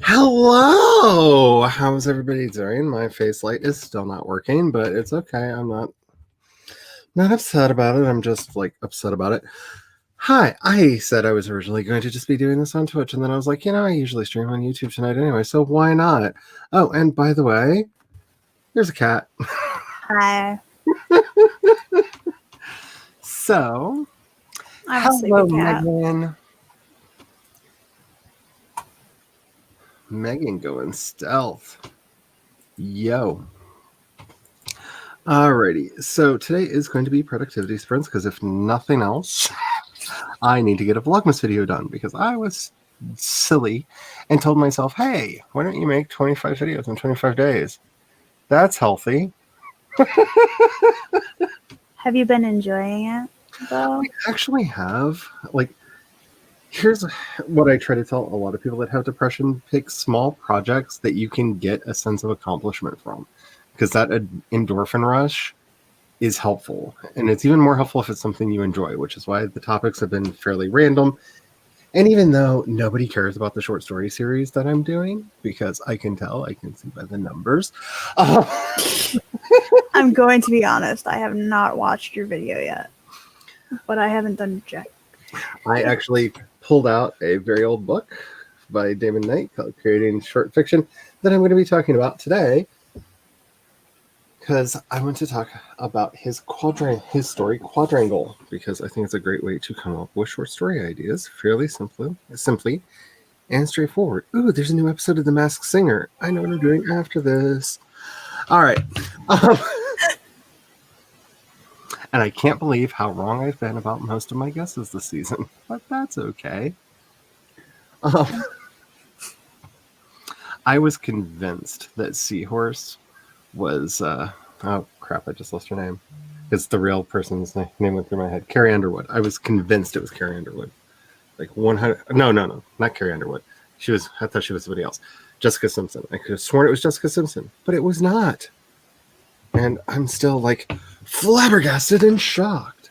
Hello! How's everybody doing? My face light is still not working, but it's okay. I'm not upset about it. I'm just upset about it. Hi, I said I was originally going to just be doing this on Twitch, and then I was like, I usually stream on YouTube tonight anyway, so why not? Oh, and by the way, here's a cat. Hi. So, I'm hello, a sleepy cat. Megan. Megan going stealth. Yo. Alrighty, so today is going to be productivity sprints because if nothing else, I need to get a Vlogmas video done because I was silly and told myself, hey, why don't you make 25 videos in 25 days? That's healthy. Have you been enjoying it, though? I actually have. Here's what I try to tell a lot of people that have depression. Pick small projects that you can get a sense of accomplishment from, because that endorphin rush is helpful. And it's even more helpful if it's something you enjoy, which is why the topics have been fairly random. And even though nobody cares about the short story series that I'm doing, because I can see by the numbers. I'm going to be honest. I have not watched your video yet, but I haven't done jack. I actually pulled out a very old book by Damon Knight called Creating Short Fiction that I'm going to be talking about today, because I want to talk about his story quadrangle, because I think it's a great way to come up with short story ideas fairly simply and straightforward. Ooh, there's a new episode of The Masked Singer. I know what I'm doing after this. All right. And I can't believe how wrong I've been about most of my guesses this season, but that's okay. I was convinced that Seahorse was, oh crap, I just lost her name. It's the real person's name went through my head. Carrie Underwood. I was convinced it was Carrie Underwood. Like 100, no, not Carrie Underwood. I thought she was somebody else. Jessica Simpson. I could have sworn it was Jessica Simpson, but it was not. And I'm still flabbergasted and shocked.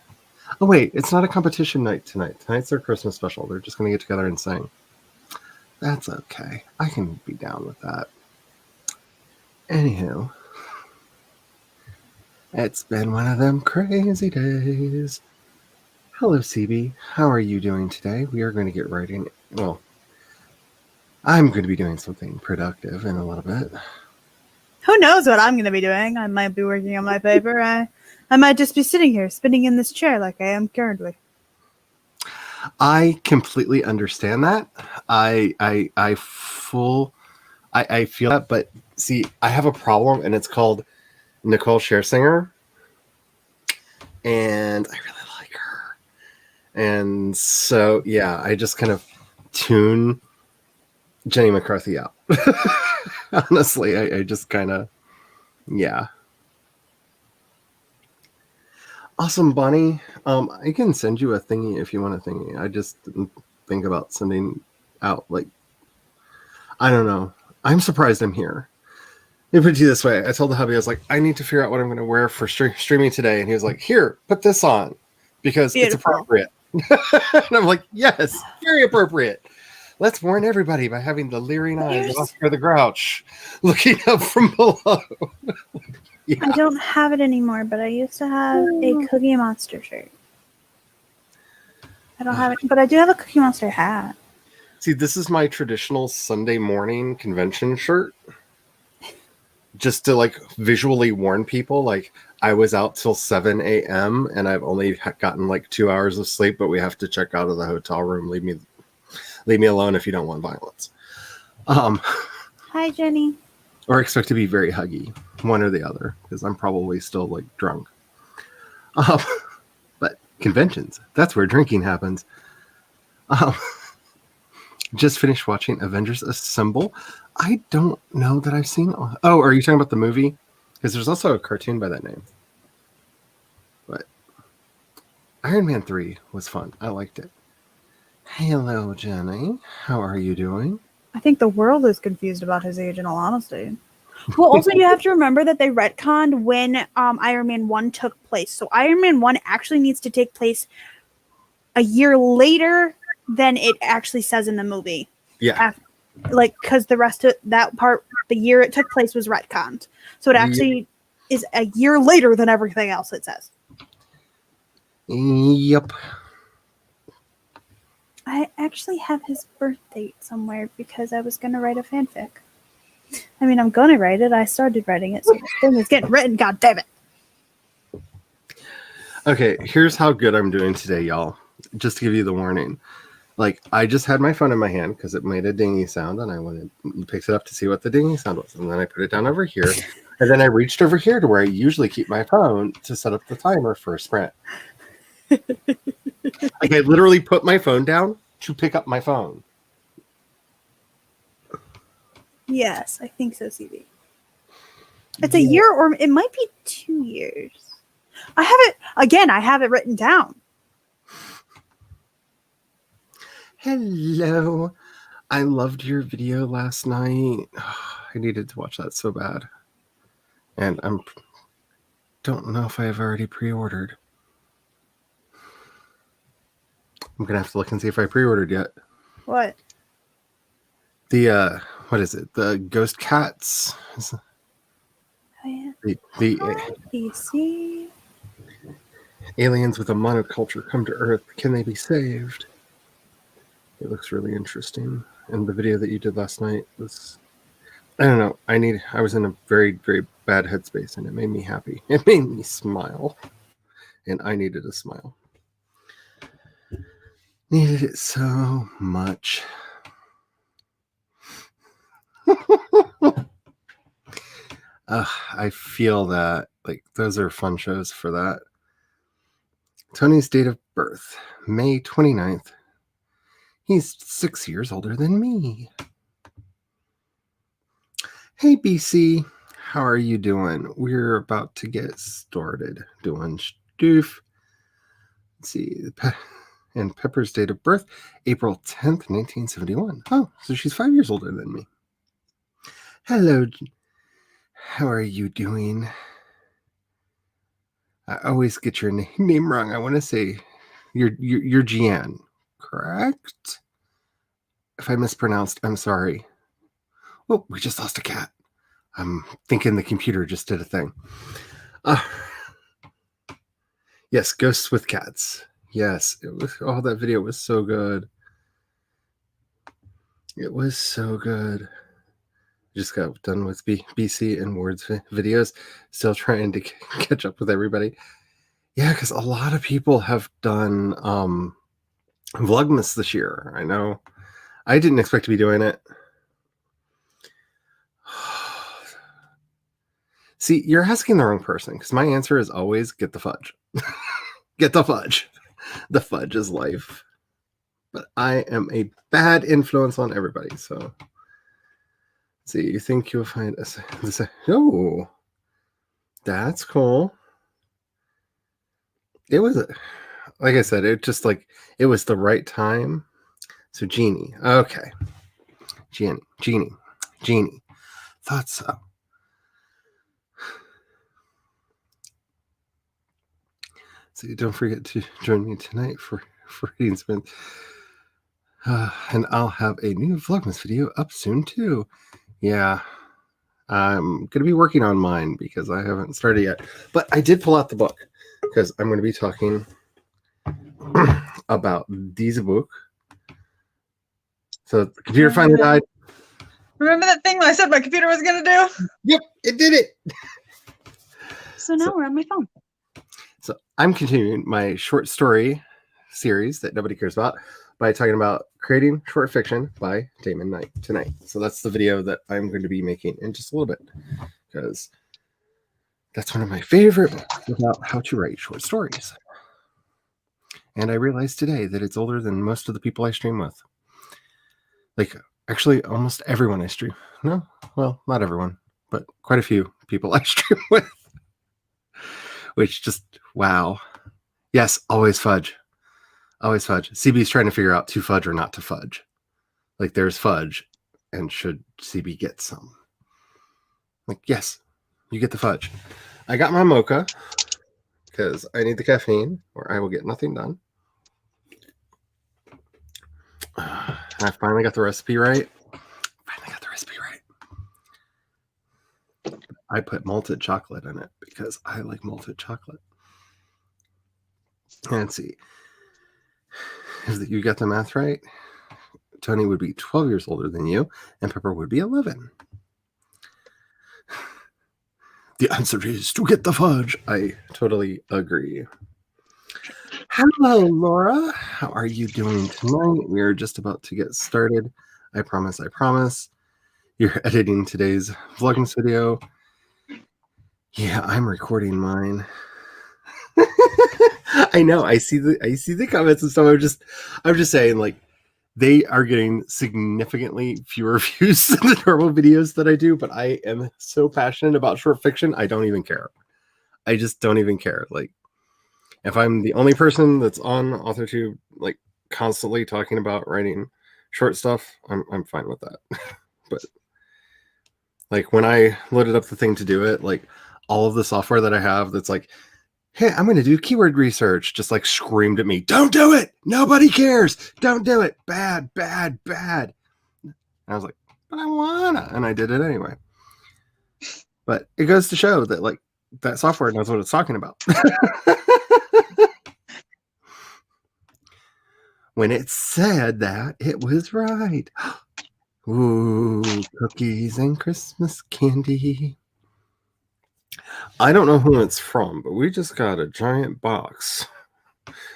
Oh wait, it's not a competition night tonight. Tonight's their Christmas special. They're just going to get together and sing. That's okay. I can be down with that. Anywho, it's been one of them crazy days. Hello, CB. How are you doing today? We are going to get right in. Well, I'm going to be doing something productive in a little bit. Who knows what I'm going to be doing? I might be working on my paper. I might just be sitting here, spinning in this chair like I am currently. I completely understand that. I feel that, but see, I have a problem, and it's called Nicole Scherzinger, and I really like her. And so, yeah, I just kind of tune Jenny McCarthy out. Honestly, I just kind of, yeah. Awesome, Bonnie. I can send you a thingy if you want a thingy. I just didn't think about sending out, I don't know. I'm surprised I'm here. Let me put it this way. I told the hubby, I was like, I need to figure out what I'm going to wear for streaming today. And he was like, here, put this on, because Beautiful. It's appropriate. And I'm like, yes, very appropriate. Let's warn everybody by having the leering eyes of Oscar the Grouch looking up from below. Yeah. I don't have it anymore, but I used to have a Cookie Monster shirt. I don't have it, but I do have a Cookie Monster hat. See, this is my traditional Sunday morning convention shirt. Just to visually warn people, I was out till 7 a.m. and I've only gotten 2 hours of sleep, but we have to check out of the hotel room. Leave me alone if you don't want violence. Hi, Jenny. Or expect to be very huggy, one or the other, because I'm probably still drunk. But conventions, that's where drinking happens. Just finished watching Avengers Assemble. I don't know that I've seen. Oh, are you talking about the movie? Because there's also a cartoon by that name. But Iron Man 3 was fun. I liked it. Hello, Jenny. How are you doing? I think the world is confused about his age, in all honesty. Well, also, you have to remember that they retconned when Iron Man 1 took place. So Iron Man 1 actually needs to take place a year later than it actually says in the movie. Yeah. like because the rest of that part, the year it took place was retconned, so it actually is a year later than everything else. It says. Yep. I actually have his birth date somewhere because I was gonna write a fanfic. I mean, I'm gonna write it. I started writing it, so this thing is getting written. God damn it! Okay, here's how good I'm doing today, y'all. Just to give you the warning. Like, I just had my phone in my hand because it made a dingy sound, and I went and picked it up to see what the dingy sound was. And then I put it down over here. And then I reached over here to where I usually keep my phone to set up the timer for a sprint. Like, I literally put my phone down to pick up my phone. Yes, I think so, CB. It's a year, or it might be 2 years. I have it again. I have it written down. Hello. I loved your video last night. I needed to watch that so bad. And don't know if I've already pre-ordered. I'm going to have to look and see if I pre-ordered yet. What? The, what is it? The Ghost Cats? Oh, yeah. The PC. aliens with a monoculture come to Earth. Can they be saved? It looks really interesting. And the video that you did last night was, I don't know. I was in a very, very bad headspace, and it made me happy. It made me smile. And I needed a smile. Needed it so much. I feel that. Like, those are fun shows for that. Tony's date of birth, May 29th. He's 6 years older than me. Hey, BC. How are you doing? We're about to get started doing stuff. Let's see. And Pepper's date of birth, April 10th, 1971. Oh, so she's 5 years older than me. Hello. How are you doing? I always get your name wrong. I want to say you're Jian, correct? If I mispronounced, I'm sorry. Oh, we just lost a cat. I'm thinking the computer just did a thing. Yes, ghosts with cats. Yes, it was. Oh, that video was so good. It was so good. Just got done with BC and Words videos. Still trying to catch up with everybody. Yeah, because a lot of people have done Vlogmas this year. I know. I didn't expect to be doing it. See, you're asking the wrong person, because my answer is always get the fudge. Get the fudge. The fudge is life. But I am a bad influence on everybody, so. Let's see, you think you'll find us? Oh, that's cool. It was, like I said, it just like, it was the right time. So Jeannie, okay. Jeannie. Thought so. So don't forget to join me tonight for Reading Spin. And I'll have a new Vlogmas video up soon too. Yeah. I'm going to be working on mine because I haven't started yet. But I did pull out the book because I'm going to be talking about this book. So the computer finally died. Remember that thing that I said my computer was going to do? Yep, it did it. So now we're on my phone. So I'm continuing my short story series that nobody cares about by talking about creating short fiction by Damon Knight tonight. So that's the video that I'm going to be making in just a little bit, because that's one of my favorite books about how to write short stories. And I realized today that it's older than most of the people I stream with. Like, actually, almost everyone I stream. No, well, not everyone, but quite a few people I stream with. Which just, wow. Yes, always fudge. Always fudge. CB's trying to figure out to fudge or not to fudge. Like, there's fudge, and should CB get some? Like, yes, you get the fudge. I got my mocha, because I need the caffeine, or I will get nothing done. I finally got the recipe right. I put malted chocolate in it because I like malted chocolate. Let's see. If you got the math right, Tony would be 12 years older than you, and Pepper would be 11. The answer is to get the fudge. I totally agree. Hello, Laura. How are you doing tonight? We are just about to get started. I promise. You're editing today's Vlogmas video. Yeah, I'm recording mine. I know. I see the comments and stuff. I'm just saying, like, they are getting significantly fewer views than the normal videos that I do, but I am so passionate about short fiction, I don't even care. I just don't even care. Like, if I'm the only person that's on AuthorTube, like, constantly talking about writing short stuff, I'm fine with that. But like, when I loaded up the thing to do it, like, all of the software that I have that's like, hey, I'm going to do keyword research, just like screamed at me, don't do it. Nobody cares. Don't do it. Bad. And I was like, but I wanna. And I did it anyway. But it goes to show that, like, that software knows what it's talking about. When it said that, it was right. Ooh, cookies and Christmas candy. I don't know who it's from, but we just got a giant box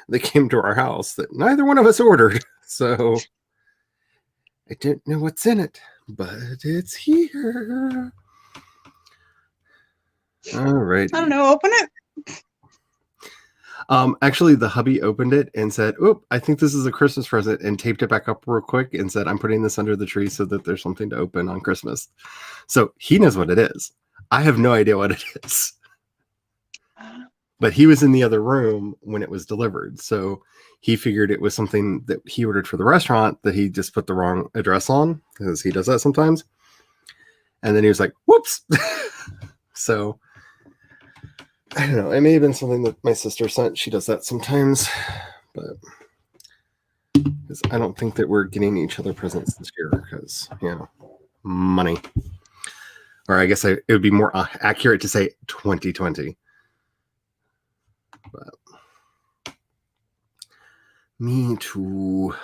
that came to our house that neither one of us ordered. So I didn't know what's in it, but it's here. All right. I don't know. Open it. Actually, the hubby opened it and said, "Oop, I think this is a Christmas present," and taped it back up real quick and said, "I'm putting this under the tree so that there's something to open on Christmas." So he knows what it is. I have no idea what it is. But he was in the other room when it was delivered. So he figured it was something that he ordered for the restaurant that he just put the wrong address on, because he does that sometimes. And then he was like, whoops. So I don't know. It may have been something that my sister sent. She does that sometimes. But I don't think that we're getting each other presents this year because, money. Or I guess it would be more accurate to say 2020. But me too.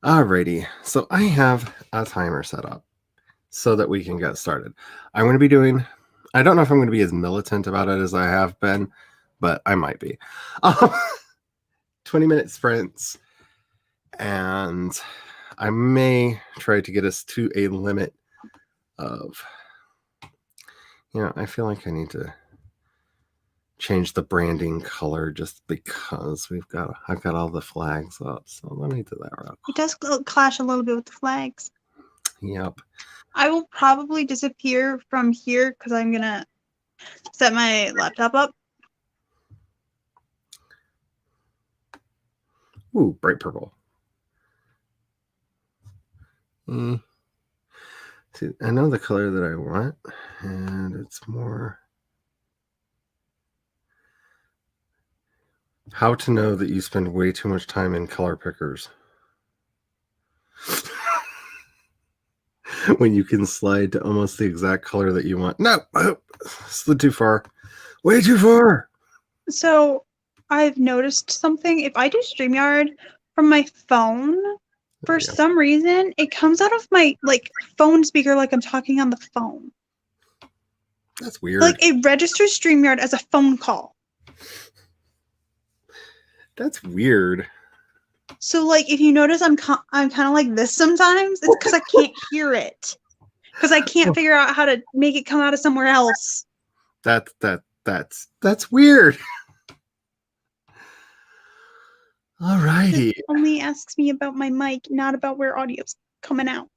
Alrighty, so I have a timer set up so that we can get started. I'm going to be doing, I don't know if I'm going to be as militant about it as I have been, but I might be. 20-minute sprints, and I may try to get us to a limit of, I feel like I need to change the branding color just because I've got all the flags up. So let me do that real quick. It does clash a little bit with the flags. Yep. I will probably disappear from here because I'm gonna set my laptop up. Ooh, bright purple. See, I know the color that I want, and it's more how to know that you spend way too much time in color pickers. When you can slide to almost the exact color that you want. No, slid too far. Way too far. So I've noticed something. If I do StreamYard from my phone, for some reason, it comes out of my phone speaker like I'm talking on the phone. That's weird. Like it registers StreamYard as a phone call. That's weird. So if you notice I'm kind of like this sometimes, it's because I can't hear it. Because I can't figure out how to make it come out of somewhere else. That's weird. Alrighty. It only asks me about my mic, not about where audio's coming out.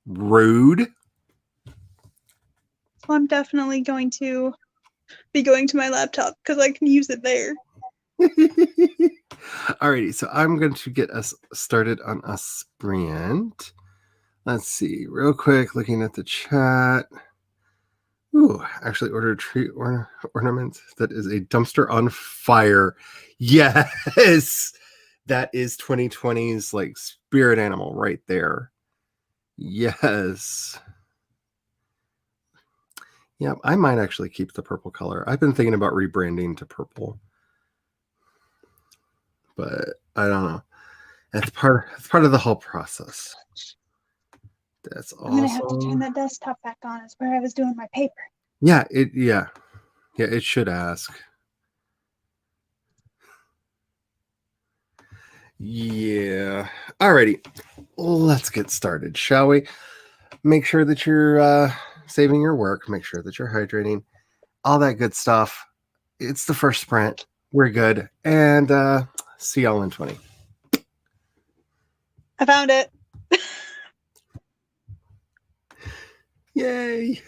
Rude. So I'm definitely going to be going to my laptop because I can use it there. Alrighty, so I'm going to get us started on a sprint. Let's see, real quick, looking at the chat. Ooh, actually ordered a tree ornament that is a dumpster on fire. Yes, that is 2020's spirit animal right there. Yes. Yeah, I might actually keep the purple color. I've been thinking about rebranding to purple, but I don't know. It's part of the whole process. That's I'm gonna have to turn awesome. that desktop back on. It's where I was doing my paper. Yeah, it should ask. Yeah. Alrighty. Let's get started, shall we? Make sure that you're saving your work. Make sure that you're hydrating. All that good stuff. It's the first sprint. We're good. And see y'all in 20. I found it. Yay.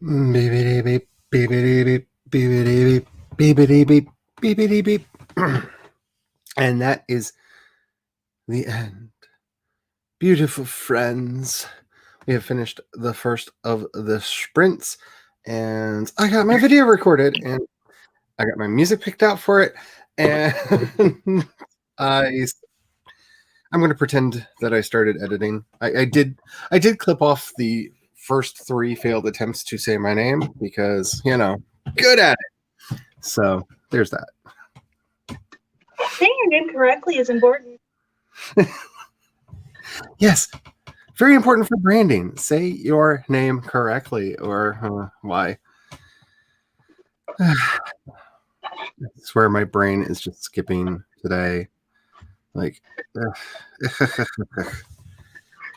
Beep, beep, beep, beep, beep, beep, beep, beep, beep, beep, beep. And that is the end. Beautiful friends. We have finished the first of the sprints, and I got my video recorded, and I got my music picked out for it, and I'm going to pretend that I started editing. I did clip off the first 3 failed attempts to say my name because, good at it. So there's that. Saying your name correctly is important. Yes, very important for branding. Say your name correctly, or why? I swear my brain is just skipping today. Like,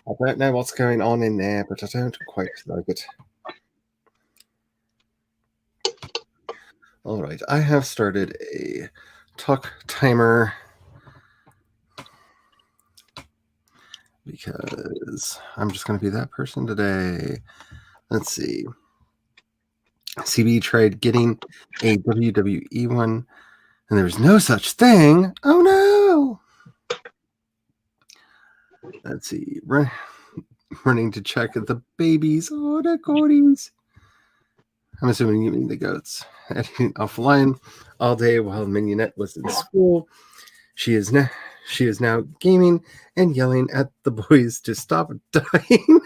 I don't know what's going on in there, but I don't quite like it. All right, I have started a talk timer because I'm just going to be that person today. Let's see. CB tried getting a WWE one, and there was no such thing. Oh no! Let's see. Running to check the babies. Oh, the goaties. I'm assuming you mean the goats. Editing offline all day while Mignonette was in school. She is now gaming and yelling at the boys to stop dying.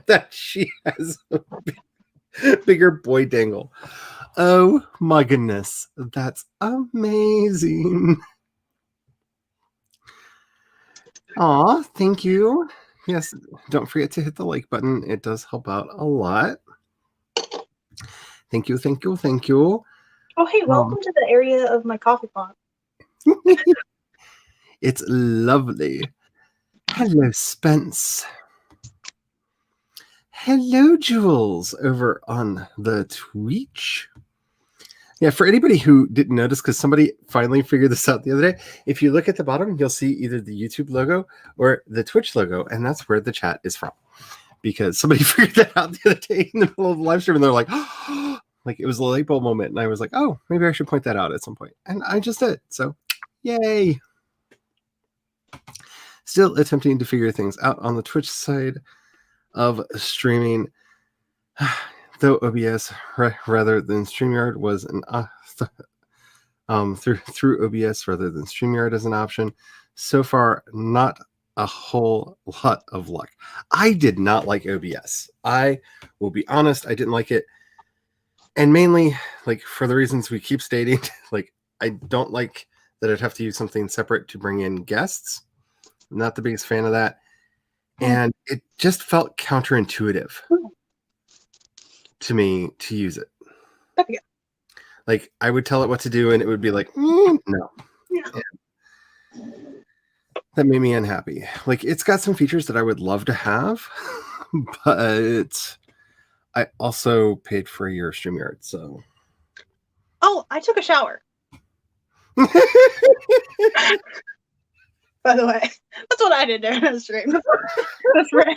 That she has a bigger boy dangle. Oh my goodness. That's amazing. Aw, thank you. Yes, don't forget to hit the like button. It does help out a lot. Thank you, thank you, thank you. Oh, hey, welcome to the area of my coffee pot. It's lovely. Hello, Spence. Hello, Jules, over on the Twitch. Yeah, for anybody who didn't notice, because somebody finally figured this out the other day, if you look at the bottom, you'll see either the YouTube logo or the Twitch logo, and that's where the chat is from. Because somebody figured that out the other day in the middle of the live stream, and they're like, oh, like it was a light bulb moment, and I was like, oh, maybe I should point that out at some point. And I just did. So, yay. Still attempting to figure things out on the Twitch side of streaming. Though OBS rather than StreamYard was an through OBS rather than StreamYard as an option. So far, not a whole lot of luck. I did not like OBS. I will be honest, I didn't like it. And mainly, like, for the reasons we keep stating, like, I don't like that I'd have to use something separate to bring in guests. I'm not the biggest fan of that. And it just felt counterintuitive to me to use it. Okay. Like, I would tell it what to do, and it would be like, no. Yeah. That made me unhappy. Like, it's got some features that I would love to have, but I also paid for a year of StreamYard, so. Oh, I took a shower. By the way, that's what I did during the stream. That's right.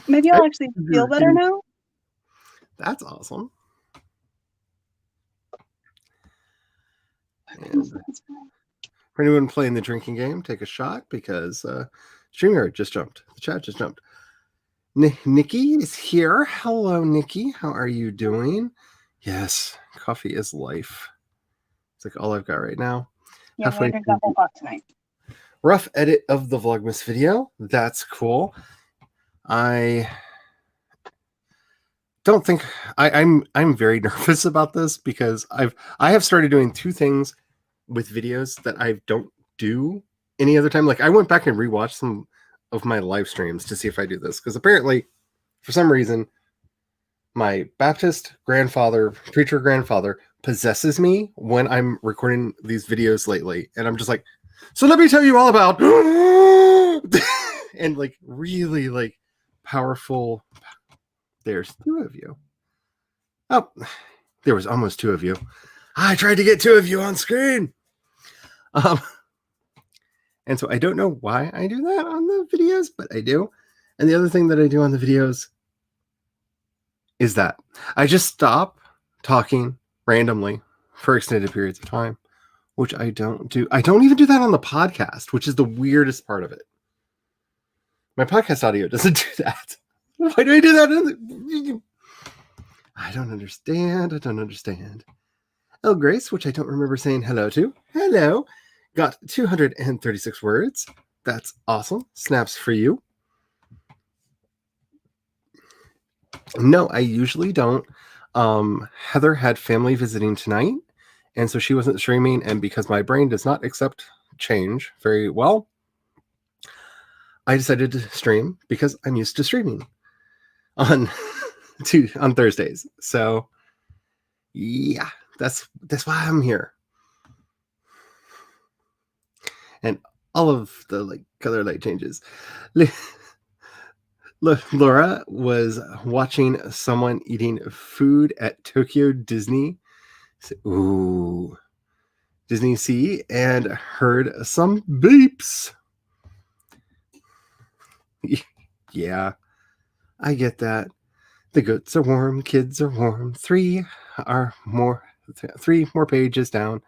Maybe I'll actually feel better now. That's awesome. And for anyone playing the drinking game, take a shot because StreamYard just jumped. The chat just jumped. Nikki is here. Hello, Nikki. How are you doing? Yes, coffee is life. It's like all I've got right now. Yeah, I'm going to drink that whole pot tonight. Rough edit of the Vlogmas video. That's cool. I don't think I'm very nervous about this because I have started doing 2 things with videos that I don't do any other time. Like, I went back and rewatched some of my live streams to see if I do this, because apparently for some reason my Baptist preacher grandfather possesses me when I'm recording these videos lately, and I'm just like, so let me tell you all about and like really like powerful. There's 2 of you. Oh, there was almost 2 of you. I tried to get 2 of you on screen. And so I don't know why I do that on the videos, but I do. And the other thing that I do on the videos is that I just stop talking randomly for extended periods of time, which I don't do. I don't even do that on the podcast, which is the weirdest part of it. My podcast audio doesn't do that. Why do I do that? I don't understand. I don't understand. El Grace, which I don't remember saying hello to. Hello. Got 236 words. That's awesome. Snaps for you. No, I usually don't. Heather had family visiting tonight, and so she wasn't streaming. And because my brain does not accept change very well, I decided to stream because I'm used to streaming on Thursdays. So yeah, that's why I'm here. And all of the like color light changes. Laura was watching someone eating food at Tokyo Disney. Ooh, Disney Sea, and heard some beeps. Yeah, I get that. The goats are warm, kids are warm. 3 more pages down.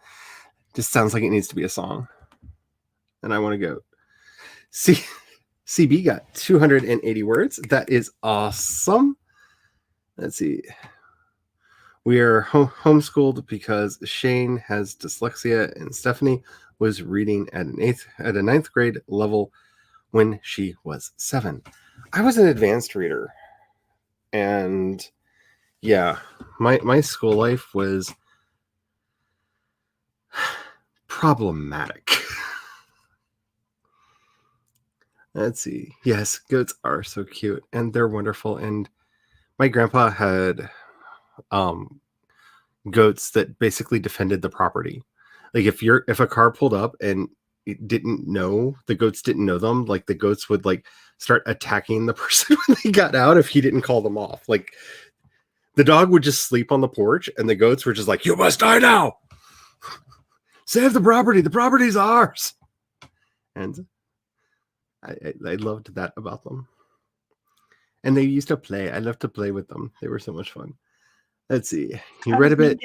Just sounds like it needs to be a song. And I want to go. CB got 280 words. That is awesome. Let's see. We are homeschooled because Shane has dyslexia and Stephanie was reading at a ninth grade level when she was 7. I was an advanced reader. And yeah, my school life was problematic. Let's see. Yes, goats are so cute and they're wonderful. And my grandpa had goats that basically defended the property. Like if a car pulled up and it didn't know, the goats didn't know them, like the goats would like start attacking the person when they got out if he didn't call them off. Like the dog would just sleep on the porch and the goats were just like, you must die now. Save the property. The property's ours. And I loved that about them. And they used to play. I loved to play with them. They were so much fun. Let's see. You read a bit.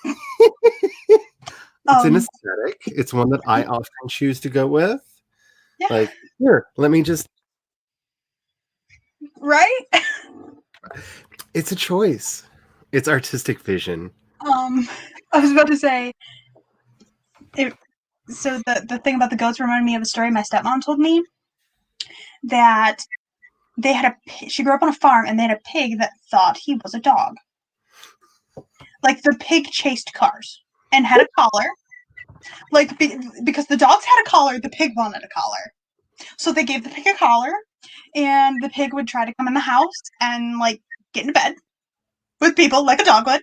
It's an aesthetic. It's one that I often choose to go with. Yeah. Like, here, let me just. Right? It's a choice. It's artistic vision. I was about to say, so the thing about the goats reminded me of a story my stepmom told me, that they had she grew up on a farm and they had a pig that thought he was a dog. Like the pig chased cars and had a collar. Like because the dogs had a collar, the pig wanted a collar. So they gave the pig a collar, and the pig would try to come in the house and like get into bed with people like a dog would.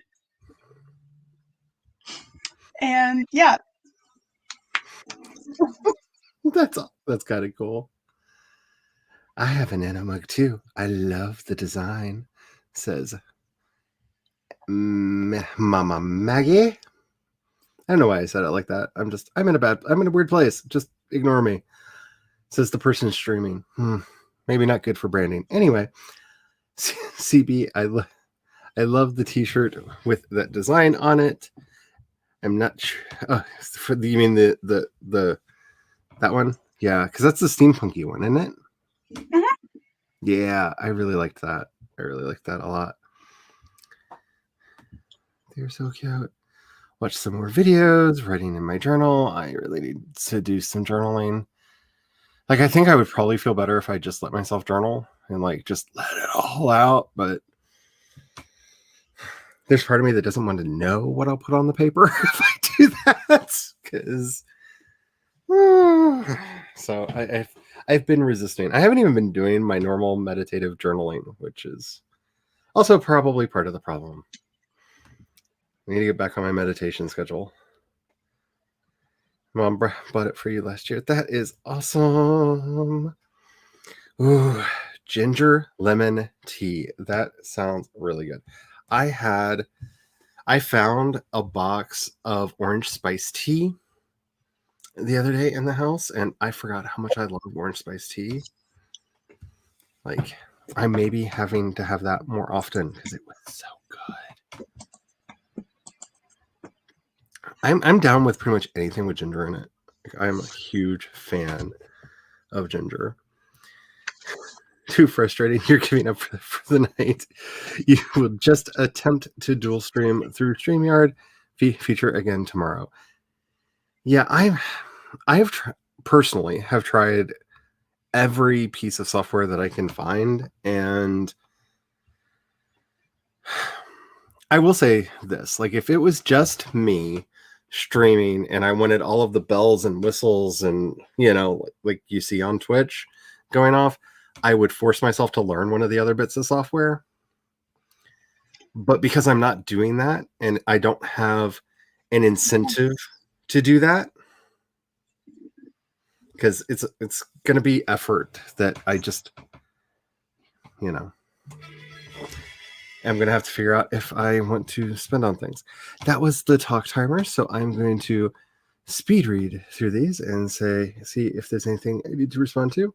And yeah. That's kind of cool. I have an nano mug too. I love the design, says Mama Maggie. I don't know why I said it like that. I'm in a weird place. Just ignore me. Says the person streaming. Maybe not good for branding. Anyway, CB, I love the t-shirt with that design on it. I'm not sure. You mean the that one? Yeah, because that's the steampunky one, isn't it? Mm-hmm. Yeah, I really liked that. I really liked that a lot. They're so cute. Watch some more videos, writing in my journal. I really need to do some journaling. Like, I think I would probably feel better if I just let myself journal and like just let it all out. But there's part of me that doesn't want to know what I'll put on the paper if I do that. Because so I've been resisting. I haven't even been doing my normal meditative journaling, which is also probably part of the problem. I need to get back on my meditation schedule. Mom bought it for you last year. That is awesome. Ooh, ginger lemon tea. That sounds really good. I found a box of orange spice tea the other day in the house, and I forgot how much I love orange spice tea. Like, I may be having to have that more often because it was so good. I'm down with pretty much anything with ginger in it. Like, I'm a huge fan of ginger. Too frustrating. You're giving up for the night. You will just attempt to dual stream through StreamYard. Feature again tomorrow. Yeah, personally have tried every piece of software that I can find, and I will say this: like, if it was just me streaming and I wanted all of the bells and whistles and, you know, like you see on Twitch going off, I would force myself to learn one of the other bits of software. But because I'm not doing that and I don't have an incentive to do that, because it's going to be effort that I just, you know, I'm going to have to figure out if I want to spend on things. That was the talk timer, so I'm going to speed read through these and see if there's anything I need to respond to.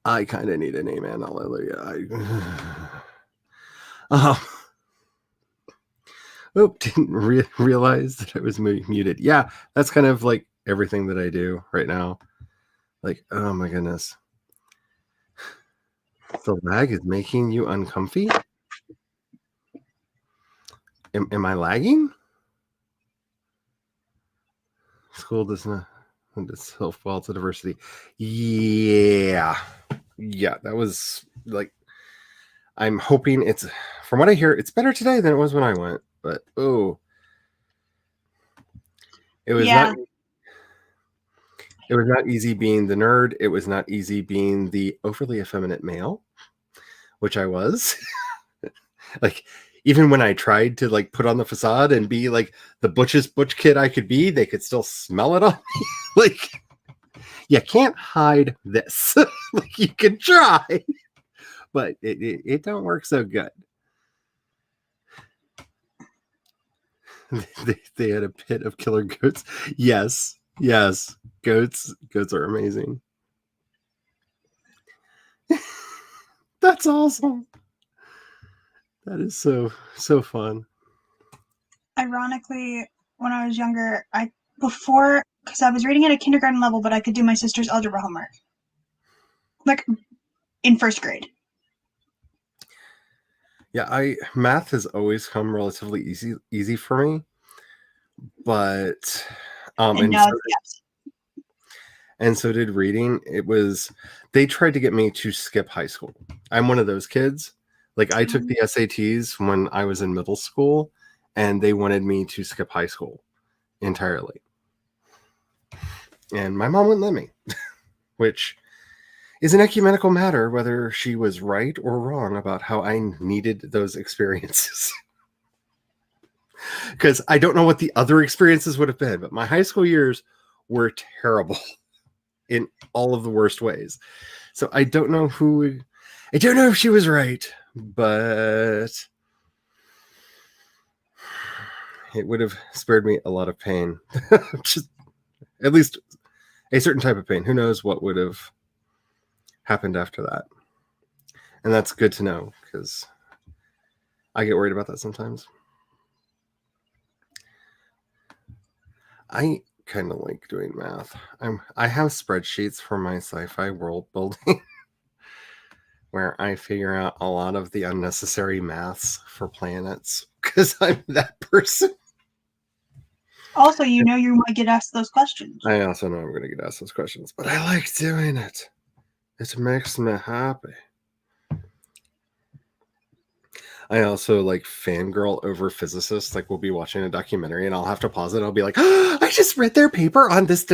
I kind of need an amen, hallelujah. Didn't realize that I was muted. Yeah, that's kind of like everything that I do right now. Like, oh my goodness. The lag is making you uncomfy? Am I lagging? School does not itself well to diversity. Yeah, that was like, I'm hoping it's, from what I hear, it's better today than it was when I went. But it was not easy being the nerd. It was not easy being the overly effeminate male, which I was. Like, even when I tried to like put on the facade and be like the butchest butch kid I could be, they could still smell it on me. Like, you can't hide this. Like, you can try, but it don't work so good. They had a pit of killer goats. Yes. Goats are amazing. That's awesome. That is so fun. Ironically, when I was younger, because I was reading at a kindergarten level, but I could do my sister's algebra homework. Like, in first grade. Yeah, math has always come relatively easy for me. But and so did reading. They tried to get me to skip high school. I'm one of those kids. Like, I took the SATs when I was in middle school, and they wanted me to skip high school entirely. And my mom wouldn't let me, which is an ecumenical matter, whether she was right or wrong about how I needed those experiences. Because I don't know what the other experiences would have been, but my high school years were terrible in all of the worst ways. So I don't know if she was right, but it would have spared me a lot of pain. Just at least a certain type of pain. Who knows what would have happened after that? And that's good to know, because I get worried about that sometimes. I kind of like doing math. I have spreadsheets for my sci-fi world building where I figure out a lot of the unnecessary maths for planets, because I'm that person. Also, you might get asked those questions. I also know I'm going to get asked those questions, but I like doing it. It makes me happy. I also like fangirl over physicists. Like, we'll be watching a documentary and I'll have to pause it. I'll be like, oh, I just read their paper on this,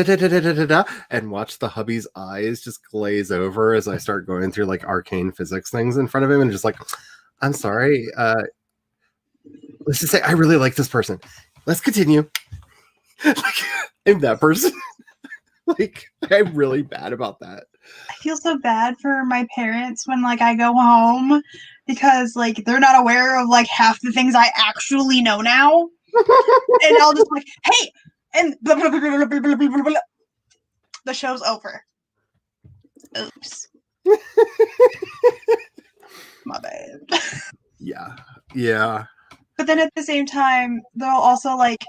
and watch the hubby's eyes just glaze over as I start going through like arcane physics things in front of him, and just like, I'm sorry. Let's just say I really like this person. Let's continue. Like, I'm that person. Like, I'm really bad about that. I feel so bad for my parents when like I go home, because like they're not aware of like half the things I actually know now. And I'll just like, hey, and blah, blah, blah, blah, blah, blah, blah, blah, blah. The show's over. Oops. My bad. Yeah. Yeah. But then at the same time, they'll also like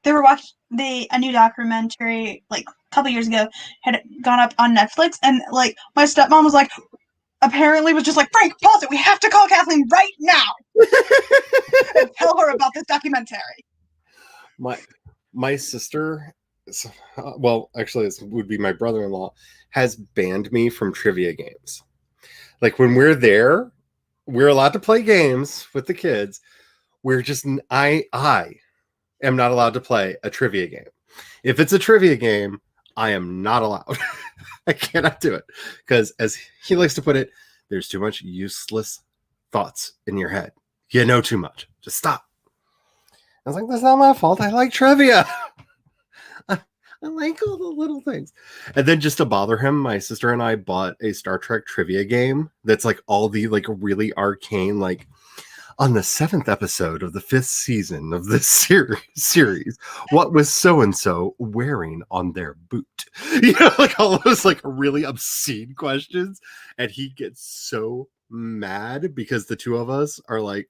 they were watching a new documentary like a couple years ago had gone up on Netflix, and like my stepmom was like, apparently was just like, Frank, pause it. We have to call Kathleen right now and tell her about this documentary. My sister, well, actually, this would be my brother-in-law, has banned me from trivia games. Like when we're there, we're allowed to play games with the kids. We're just I am not allowed to play a trivia game. If it's a trivia game, I am not allowed. I cannot do it because, as he likes to put it, there's too much useless thoughts in your head. You know too much. Just stop. I was like, that's not my fault. I like trivia. I like all the little things. And then just to bother him, my sister and I bought a Star Trek trivia game that's like all the like really arcane, like on the 7th episode of the 5th season of this series, what was so-and-so wearing on their boot? You know, like all those like really obscene questions. And he gets so mad because the two of us are like,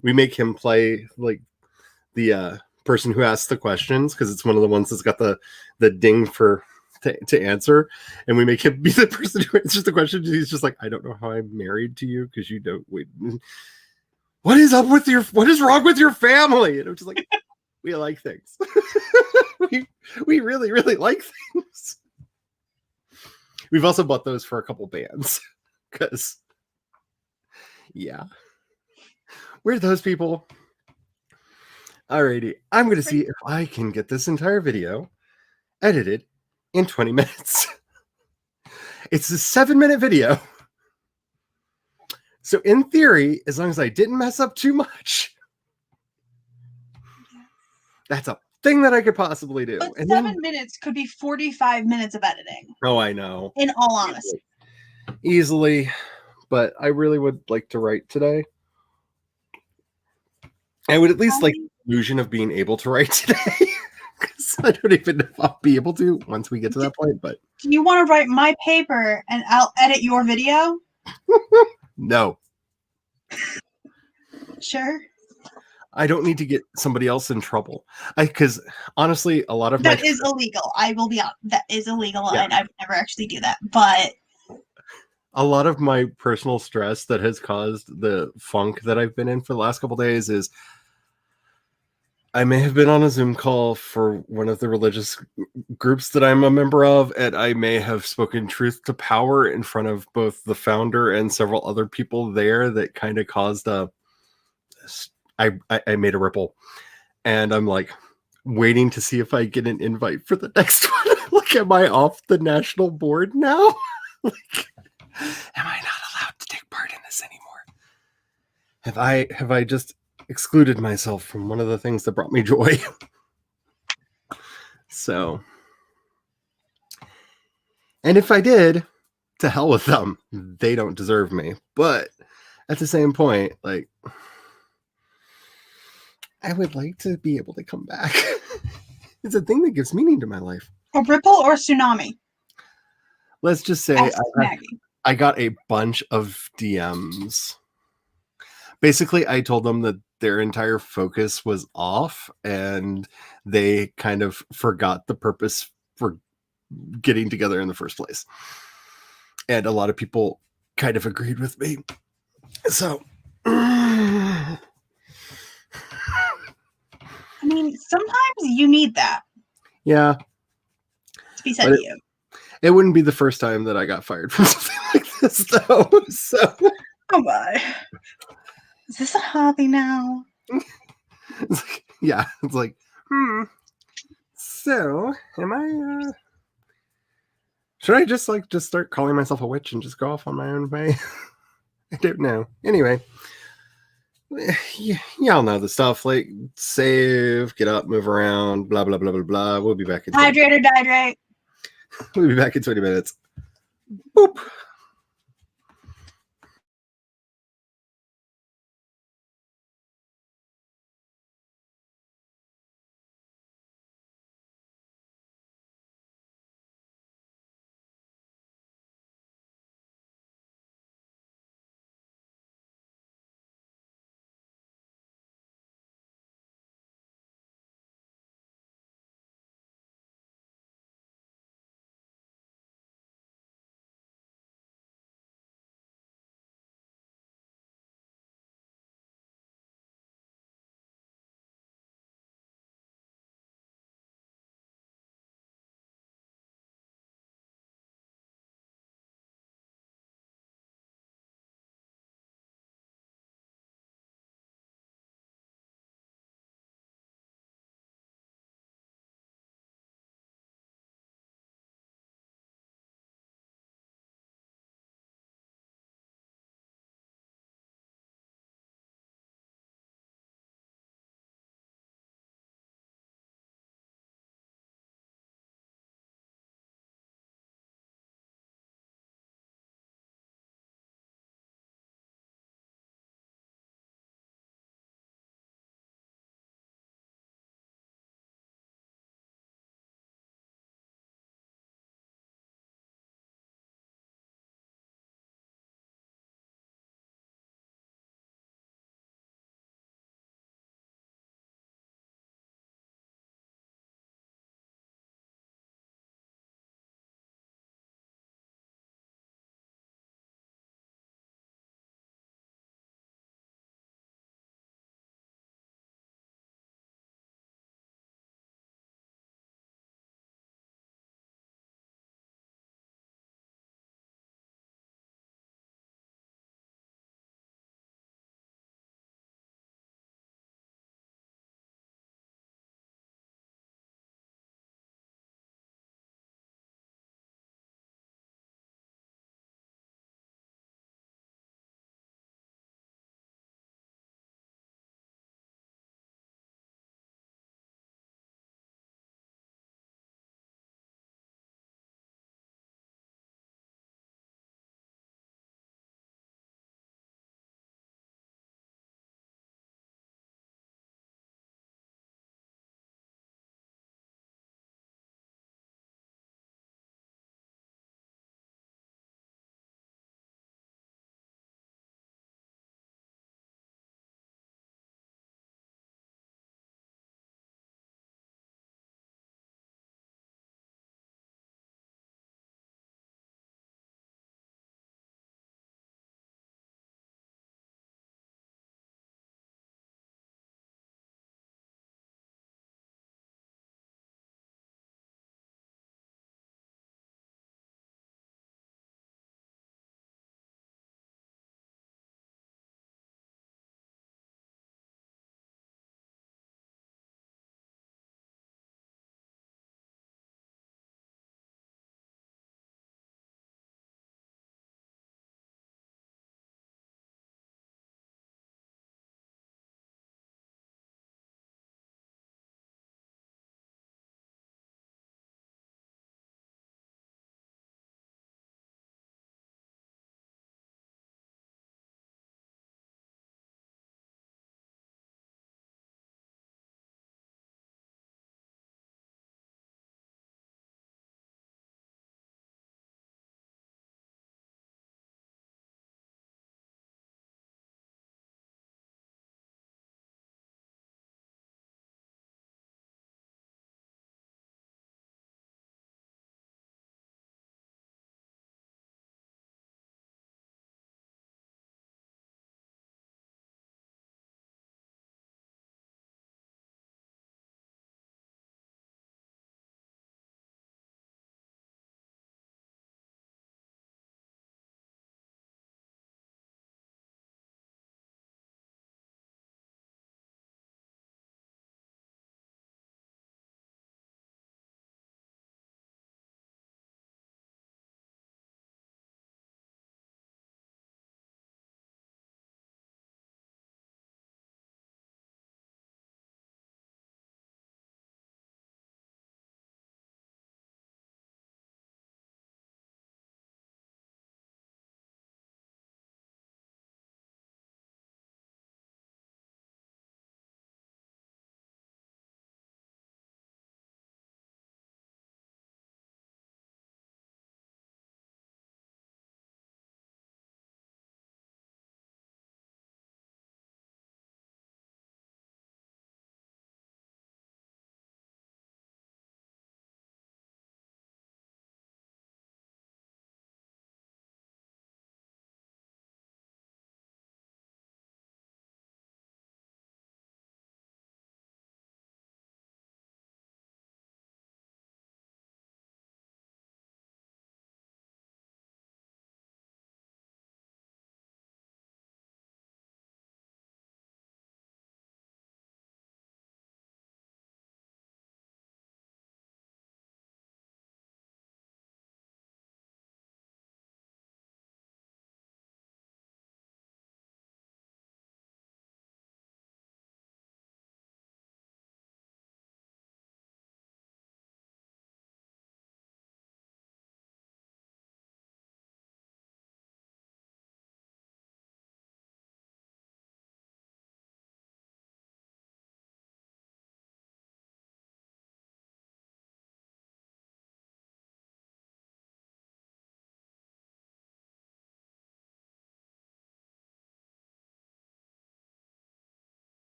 we make him play like the person who asks the questions because it's one of the ones that's got the ding for to answer, and we make him be the person who answers the question. He's just like, I don't know how I'm married to you because you don't wait. What is wrong with your family? And I'm just like, we like things. we really, really like things. We've also bought those for a couple bands because yeah, we're those people. Alrighty, I'm going to see if I can get this entire video edited in 20 minutes. It's a 7-minute video. So in theory, as long as I didn't mess up too much, that's a thing that I could possibly do. But And 7 minutes could be 45 minutes of editing. Oh, I know. In all honesty. Easily. But I really would like to write today. I would at least like the illusion of being able to write today. Because I don't even know if I'll be able to once we get to that point. But do you want to write my paper and I'll edit your video? No. Sure. I don't need to get somebody else in trouble. Because honestly, a lot of that is illegal. I will be honest. That is illegal, and I would never actually do that. But a lot of my personal stress that has caused the funk that I've been in for the last couple of days is I may have been on a Zoom call for one of the religious groups that I'm a member of, and I may have spoken truth to power in front of both the founder and several other people there that kind of caused I made a ripple. And I'm like waiting to see if I get an invite for the next one. Like, am I off the national board now? Like, am I not allowed to take part in this anymore? Have I just excluded myself from one of the things that brought me joy? So, and if I did, to hell with them. They don't deserve me. But at the same point, like, I would like to be able to come back. It's a thing that gives meaning to my life. A ripple or a tsunami? Let's just say I got a bunch of DMs. Basically, I told them that their entire focus was off and they kind of forgot the purpose for getting together in the first place. And a lot of people kind of agreed with me. So, I mean, sometimes you need that. Yeah. To be said to you. It wouldn't be the first time that I got fired from something like this, though. So, oh my. Is this a hobby now? It's like, yeah, it's like, so am I should I just start calling myself a witch and just go off on my own way? I don't know. Anyway, y'all know the stuff, like save, get up, move around, blah blah blah blah blah. We'll be back in hydrate or dihydrate. We'll be back in 20 minutes. Boop.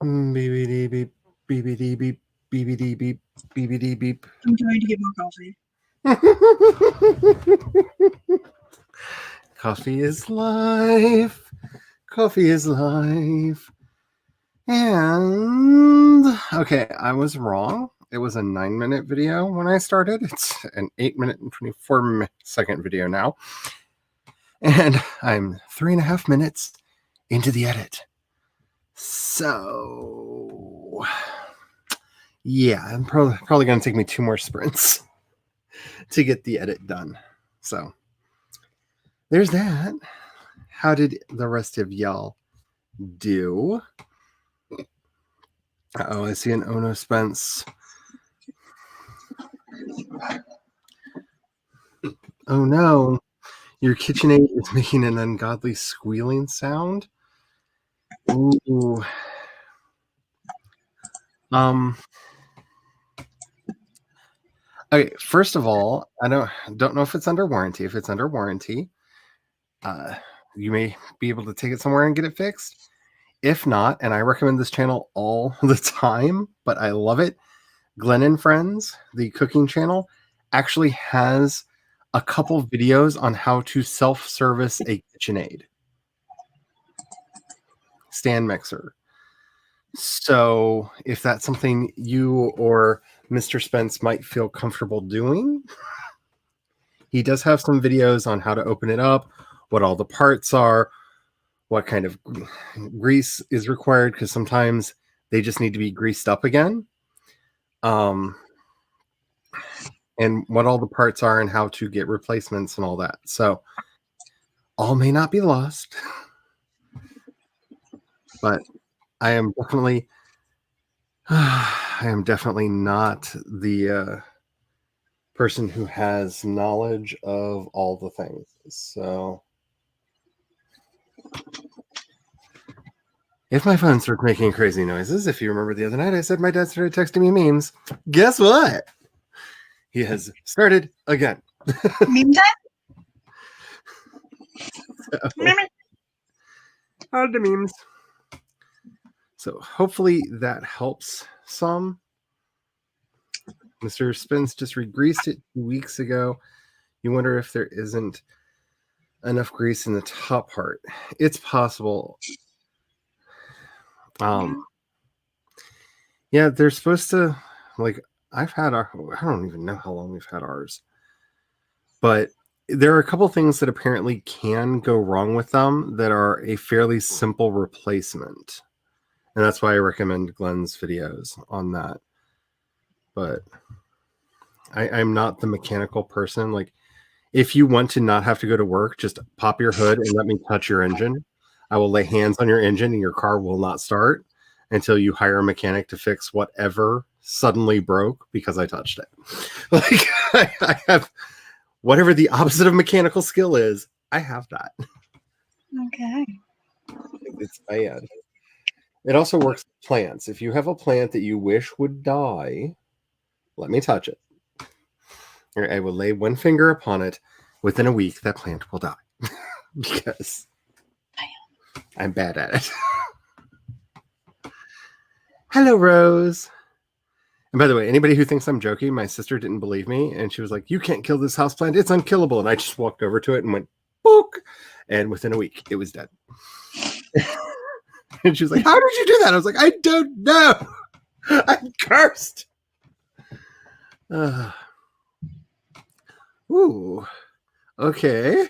Beep beep beep beep beep beep beep beep beep beep. I'm trying to get more coffee. Coffee is life. Coffee is life. And okay, I was wrong. It was a 9-minute video when I started. It's an 8-minute and 24-second video now. And I'm 3.5 minutes into the edit. So, yeah, I'm probably going to take me 2 more sprints to get the edit done. So, there's that. How did the rest of y'all do? Uh-oh, I see an Ono Spence. Oh no, your KitchenAid is making an ungodly squealing sound. Ooh. Okay, first of all, I don't know if it's under warranty. If it's under warranty, you may be able to take it somewhere and get it fixed. If not, and I recommend this channel all the time, but I love it, Glenn and Friends, the cooking channel, actually has a couple videos on how to self-service a KitchenAid stand mixer. So if that's something you or Mr. Spence might feel comfortable doing, he does have some videos on how to open it up, what all the parts are, what kind of grease is required, because sometimes they just need to be greased up again. And what all the parts are and how to get replacements and all that. So all may not be lost, but I am definitely not the person who has knowledge of all the things. So if my phone starts making crazy noises, if you remember the other night, I said my dad started texting me memes. Guess what? He has started again. Meme time? So, on to memes. So hopefully that helps some. Mr. Spence just re-greased it 2 weeks ago. You wonder if there isn't enough grease in the top part. It's possible. Yeah, they're supposed to, like, I don't even know how long we've had ours. But there are a couple things that apparently can go wrong with them that are a fairly simple replacement. And that's why I recommend Glenn's videos on that. But I'm not the mechanical person. Like, if you want to not have to go to work, just pop your hood and let me touch your engine. I will lay hands on your engine and your car will not start until you hire a mechanic to fix whatever suddenly broke because I touched it. Like, I have whatever the opposite of mechanical skill is, I have that. Okay. It's bad. It also works with plants. If you have a plant that you wish would die, let me touch it. I will lay one finger upon it. Within a week, that plant will die. Because I'm bad at it. Hello, Rose. And by the way, anybody who thinks I'm joking, my sister didn't believe me. And she was like, you can't kill this houseplant. It's unkillable. And I just walked over to it and went, book. And within a week, it was dead. And she was like, how did you do that? I was like, I don't know. I'm cursed. Ooh. Okay.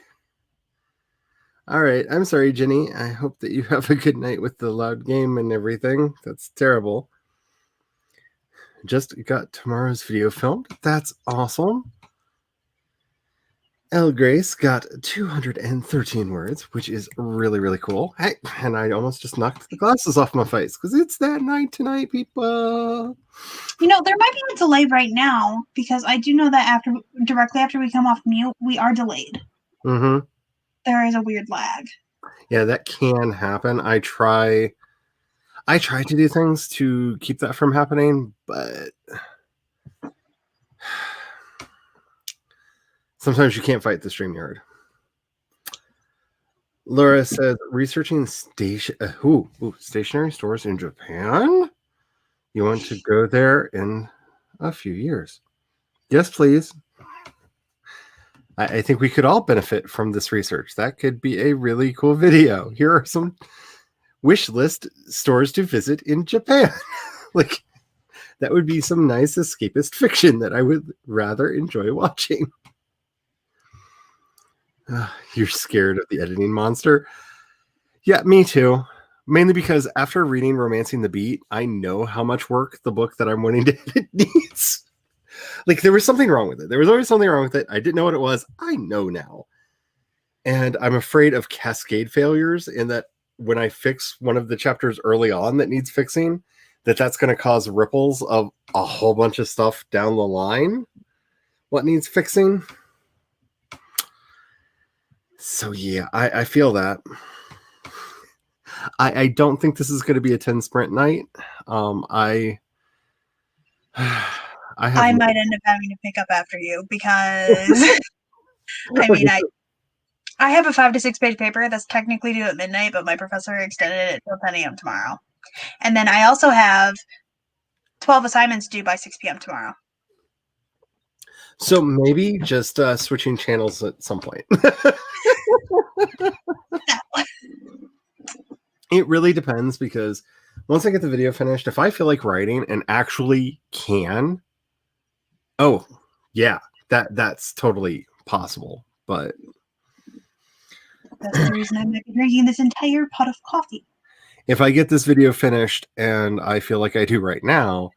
All right. I'm sorry, Jenny. I hope that you have a good night with the loud game and everything. That's terrible. Just got tomorrow's video filmed. That's awesome. Elle Grace got 213 words, which is really, really cool. And I almost just knocked the glasses off my face because it's that night tonight, people. You know, there might be a delay right now because I do know that directly after we come off mute, we are delayed. Mm-hmm. There is a weird lag. Yeah, that can happen. I try to do things to keep that from happening, but sometimes you can't fight the StreamYard. Laura said, researching stationary stores in Japan? You want to go there in a few years? Yes, please. I think we could all benefit from this research. That could be a really cool video. Here are some wish list stores to visit in Japan. Like, that would be some nice escapist fiction that I would rather enjoy watching. You're scared of the editing monster? Yeah, me too. Mainly because after reading Romancing the Beat, I know how much work the book that I'm wanting to edit needs. Like, there was something wrong with it. There was always something wrong with it. I didn't know what it was. I know now. And I'm afraid of cascade failures in that when I fix one of the chapters early on that needs fixing, that's going to cause ripples of a whole bunch of stuff down the line. What needs fixing? So yeah, I feel that. I don't think this is going to be a 10 sprint night. I might end up having to pick up after you because I mean, I have a 5 to 6 page paper that's technically due at midnight, but my professor extended it till 10 a.m. tomorrow. And then I also have 12 assignments due by 6 p.m. tomorrow. So maybe just switching channels at some point. It really depends, because once I get the video finished, if I feel like writing and actually can, oh yeah, that's totally possible. But that's the reason I might be drinking this entire pot of coffee. If I get this video finished and I feel like I do right now,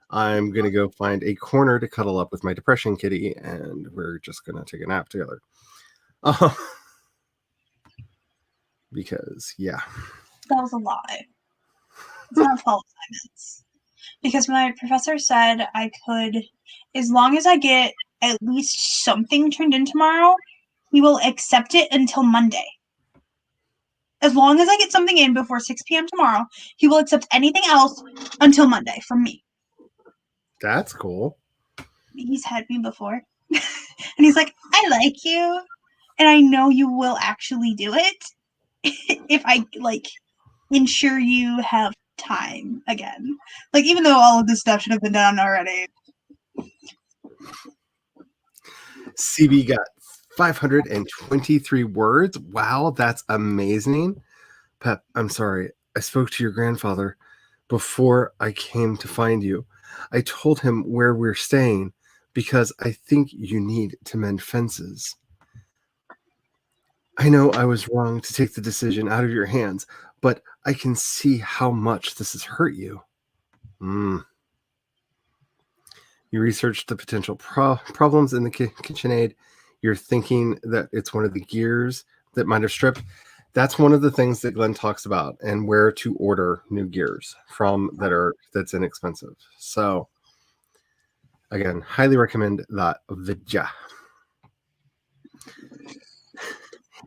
I'm gonna go find a corner to cuddle up with my depression kitty, and we're just gonna take a nap together. Because yeah. That was a lie. It's not 12 assignments. Because my professor said I could, as long as I get at least something turned in tomorrow, he will accept it until Monday. As long as I get something in before 6 p.m. tomorrow, he will accept anything else until Monday from me. That's cool. He's had me before. And he's like, I like you. And I know you will actually do it if I, ensure you have time again. Even though all of this stuff should have been done already. CB got 523 words. Wow, that's amazing. Pep, I'm sorry. I spoke to your grandfather before I came to find you. I told him where we're staying because I think you need to mend fences. I know I was wrong to take the decision out of your hands, but I can see how much this has hurt you. You researched the potential problems in the KitchenAid. You're thinking that it's one of the gears that might have stripped. That's one of the things that Glenn talks about, and where to order new gears from that's inexpensive. So again, highly recommend that video.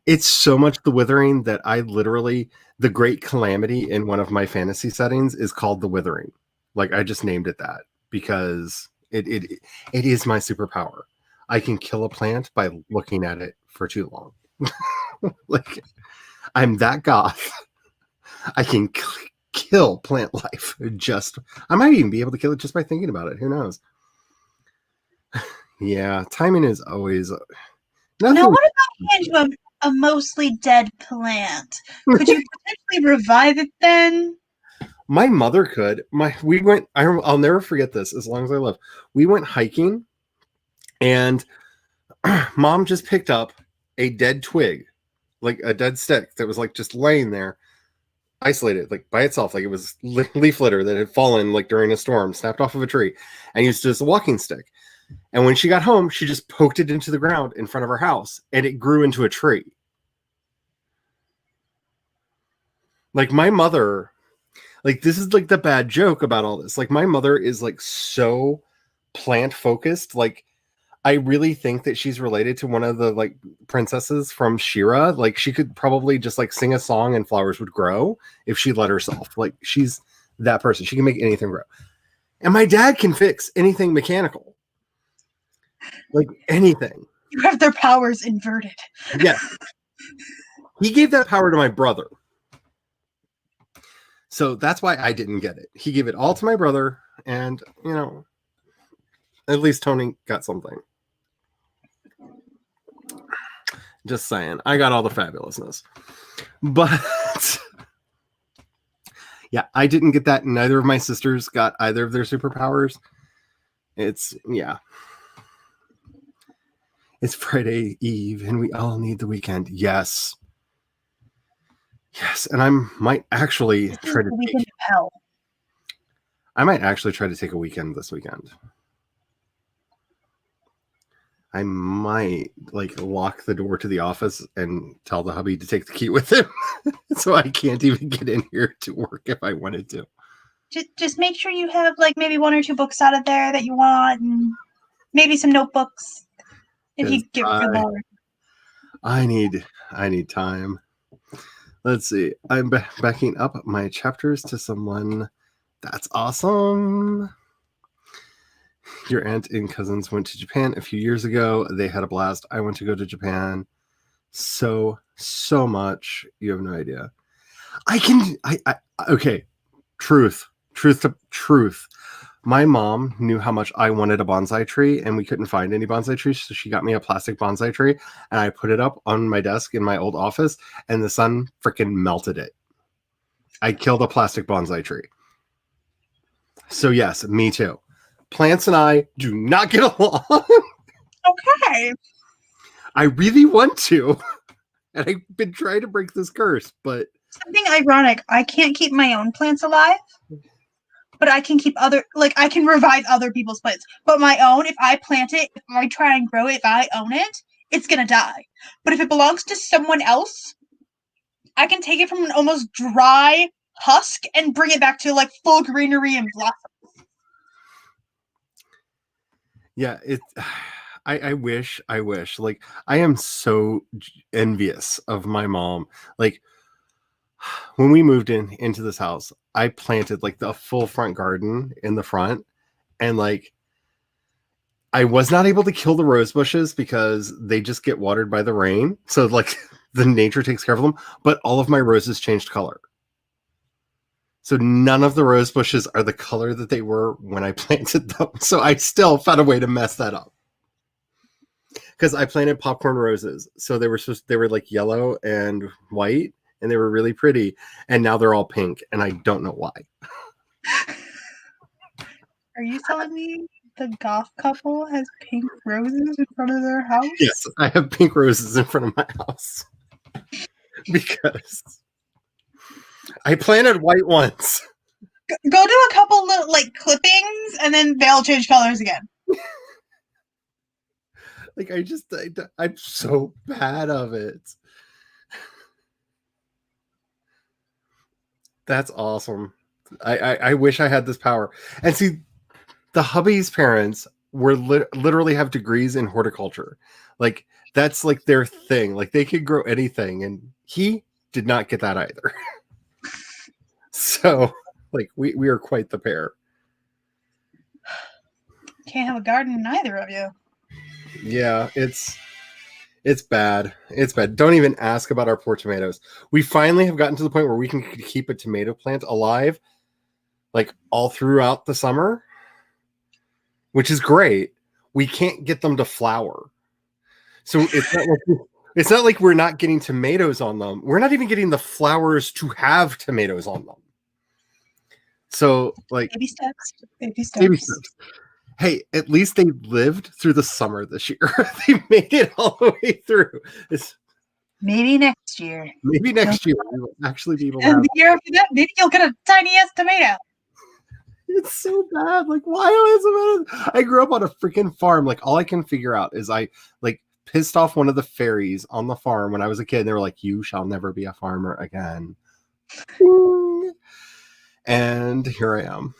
It's so much The Withering that I literally, the great calamity in one of my fantasy settings is called The Withering. I just named it that because it is my superpower. I can kill a plant by looking at it for too long. I'm that goth. I can kill plant life. I might even be able to kill it just by thinking about it. Who knows? Yeah, timing is always. Now, what about a mostly dead plant? Could you potentially revive it then? My mother could. I'll never forget this as long as I live. We went hiking, and Mom just picked up a dead twig, a dead stick that was just laying there, isolated, by itself, it was leaf litter that had fallen during a storm, snapped off of a tree, and used it as a walking stick. And when she got home, she just poked it into the ground in front of her house, and it grew into a tree. My mother, this is the bad joke about all this. My mother is so plant focused. I really think that she's related to one of the princesses from She-Ra. She could probably just sing a song and flowers would grow if she let herself. She's that person. She can make anything grow. And my dad can fix anything mechanical. Anything. You have their powers inverted. Yeah. He gave that power to my brother. So that's why I didn't get it. He gave it all to my brother, and, you know, at least Tony got something. Just saying. I got all the fabulousness. But yeah, I didn't get that. Neither of my sisters got either of their superpowers. It's Friday Eve, and we all need the weekend. Yes. Yes, and I might actually try to weekend of hell. I might actually try to take a weekend this weekend. I might lock the door to the office and tell the hubby to take the key with him, so I can't even get in here to work if I wanted to. Just make sure you have maybe 1 or 2 books out of there that you want, and maybe some notebooks if you get bored. I need time. Let's see. I'm backing up my chapters to someone. That's awesome. Your aunt and cousins went to Japan a few years ago. They had a blast. I want to go to Japan so much. You have no idea. Okay. Truth. My mom knew how much I wanted a bonsai tree, and we couldn't find any bonsai trees, so she got me a plastic bonsai tree, and I put it up on my desk in my old office, and the sun freaking melted it. I killed a plastic bonsai tree. So yes, me too. Plants and I do not get along. Okay. I really want to, and I've been trying to break this curse, but... Something ironic, I can't keep my own plants alive, but I can keep I can revive other people's plants. But my own, if I plant it, if I try and grow it, if I own it, it's gonna die. But if it belongs to someone else, I can take it from an almost dry husk and bring it back to full greenery and blossom. Yeah, I wish. I am so envious of my mom. When we moved into this house, I planted the full front garden in the front, and I was not able to kill the rose bushes because they just get watered by the rain. So the nature takes care of them, but all of my roses changed color. So none of the rose bushes are the color that they were when I planted them. So I still found a way to mess that up. Because I planted popcorn roses. So they were yellow and white, and they were really pretty. And now they're all pink, and I don't know why. Are you telling me the goth couple has pink roses in front of their house? Yes, I have pink roses in front of my house. Because I planted white ones. Go to a couple little clippings, and then they'll change colors again. I'm so bad of it. That's awesome. I wish I had this power. And see, the hubby's parents were literally have degrees in horticulture. That's their thing. They could grow anything, and he did not get that either. So we are quite the pair. Can't have a garden, neither of you. Yeah, it's bad. It's bad. Don't even ask about our poor tomatoes. We finally have gotten to the point where we can keep a tomato plant alive all throughout the summer, which is great. We can't get them to flower. So it's not like we're not getting tomatoes on them. We're not even getting the flowers to have tomatoes on them. So baby steps. Baby steps. Hey, at least they lived through the summer this year. They made it all the way through. Maybe next year. Maybe next year we will actually be able to. And the year after that, maybe you'll get a tiny ass tomato. It's so bad. Why is it? I grew up on a freaking farm. All I can figure out is I pissed off one of the fairies on the farm when I was a kid. And they were like, "You shall never be a farmer again." And here I am.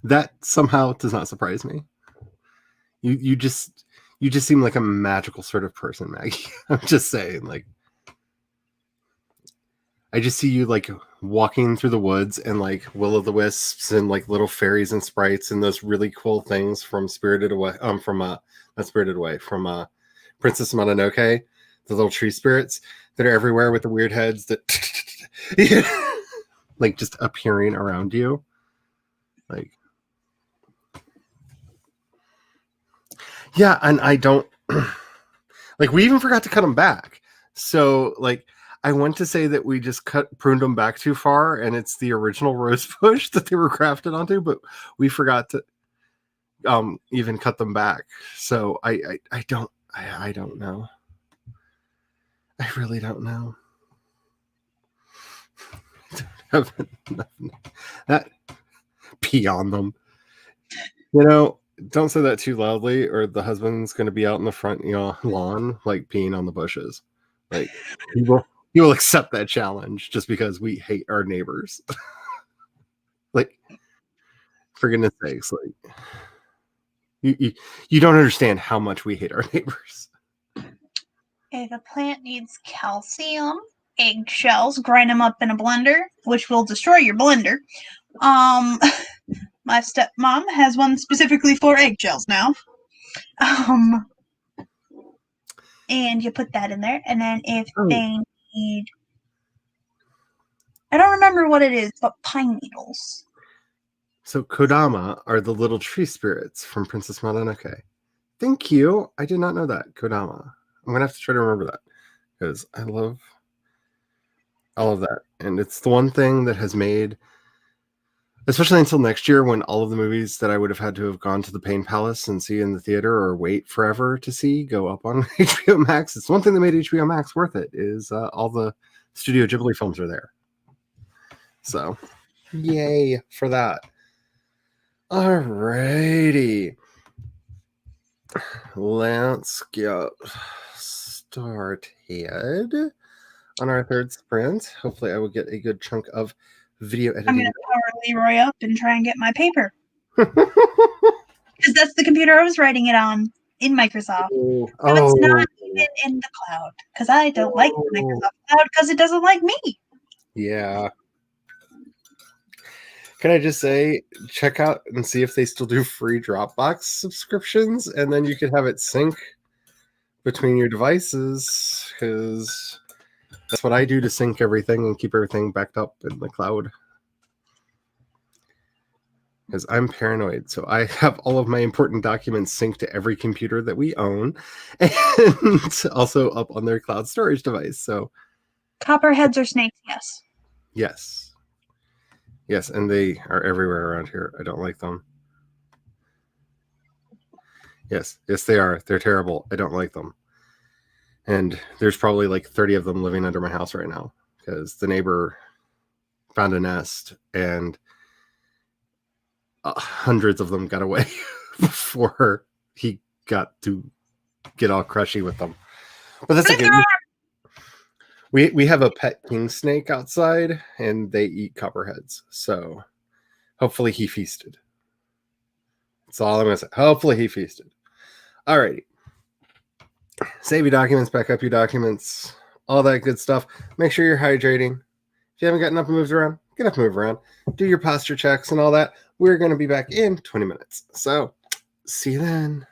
That somehow does not surprise me. You just seem like a magical sort of person, Maggie. I'm just saying, I just see you walking through the woods and will-o'-the-wisps and little fairies and sprites and those really cool things from Spirited Away. Not Spirited Away, from Princess Mononoke, the little tree spirits that are everywhere with the weird heads that like just appearing around you. Like, yeah, and I don't like, we even forgot to cut them back. So like, I want to say that we just pruned them back too far, and it's the original rose bush that they were crafted onto, but we forgot to even cut them back. So I don't know. I really don't know. That pee on them. You know, don't say that too loudly, or the husband's going to be out in the front, lawn, like peeing on the bushes. Like, he will accept that challenge just because we hate our neighbors. Like, for goodness sakes, like, you don't understand how much we hate our neighbors. If a plant needs calcium, eggshells, grind them up in a blender, which will destroy your blender. My stepmom has one specifically for eggshells now. And you put that in there, and then if they need, I don't remember what it is, but pine needles. So Kodama are the little tree spirits from Princess Mononoke. Thank you. I did not know that. Kodama. I'm gonna have to try to remember that because I love all of that, and it's the one thing that has made, especially until next year when all of the movies that I would have had to have gone to the Pain Palace and see in the theater or wait forever to see go up on HBO Max. It's one thing that made HBO Max worth it is all the Studio Ghibli films are there. So, yay for that. Alrighty. Let's get started on our third sprint. Hopefully I will get a good chunk of video editing. I'm going to power Leroy up and try and get my paper. Because that's the computer I was writing it on in Microsoft. So it's not even in the cloud. Because I don't like the Microsoft cloud because it doesn't like me. Yeah. Can I just say, check out and see if they still do free Dropbox subscriptions, and then you can have it sync between your devices, because that's what I do to sync everything and keep everything backed up in the cloud. Because I'm paranoid, so I have all of my important documents synced to every computer that we own, and also up on their cloud storage device. So, copperheads or snakes, yes. Yes, and they are everywhere around here. I don't like them. Yes, they are. They're terrible. I don't like them. And there's probably like 30 of them living under my house right now because the neighbor found a nest and hundreds of them got away before he got to get all crushy with them. But that's okay. We have a pet king snake outside and they eat copperheads. So hopefully he feasted. That's all I'm going to say. Hopefully he feasted. Alrighty. Save your documents, back up your documents, all that good stuff. Make sure you're hydrating. If you haven't gotten up and moved around, get up and move around. Do your posture checks and all that. We're going to be back in 20 minutes. So, see you then.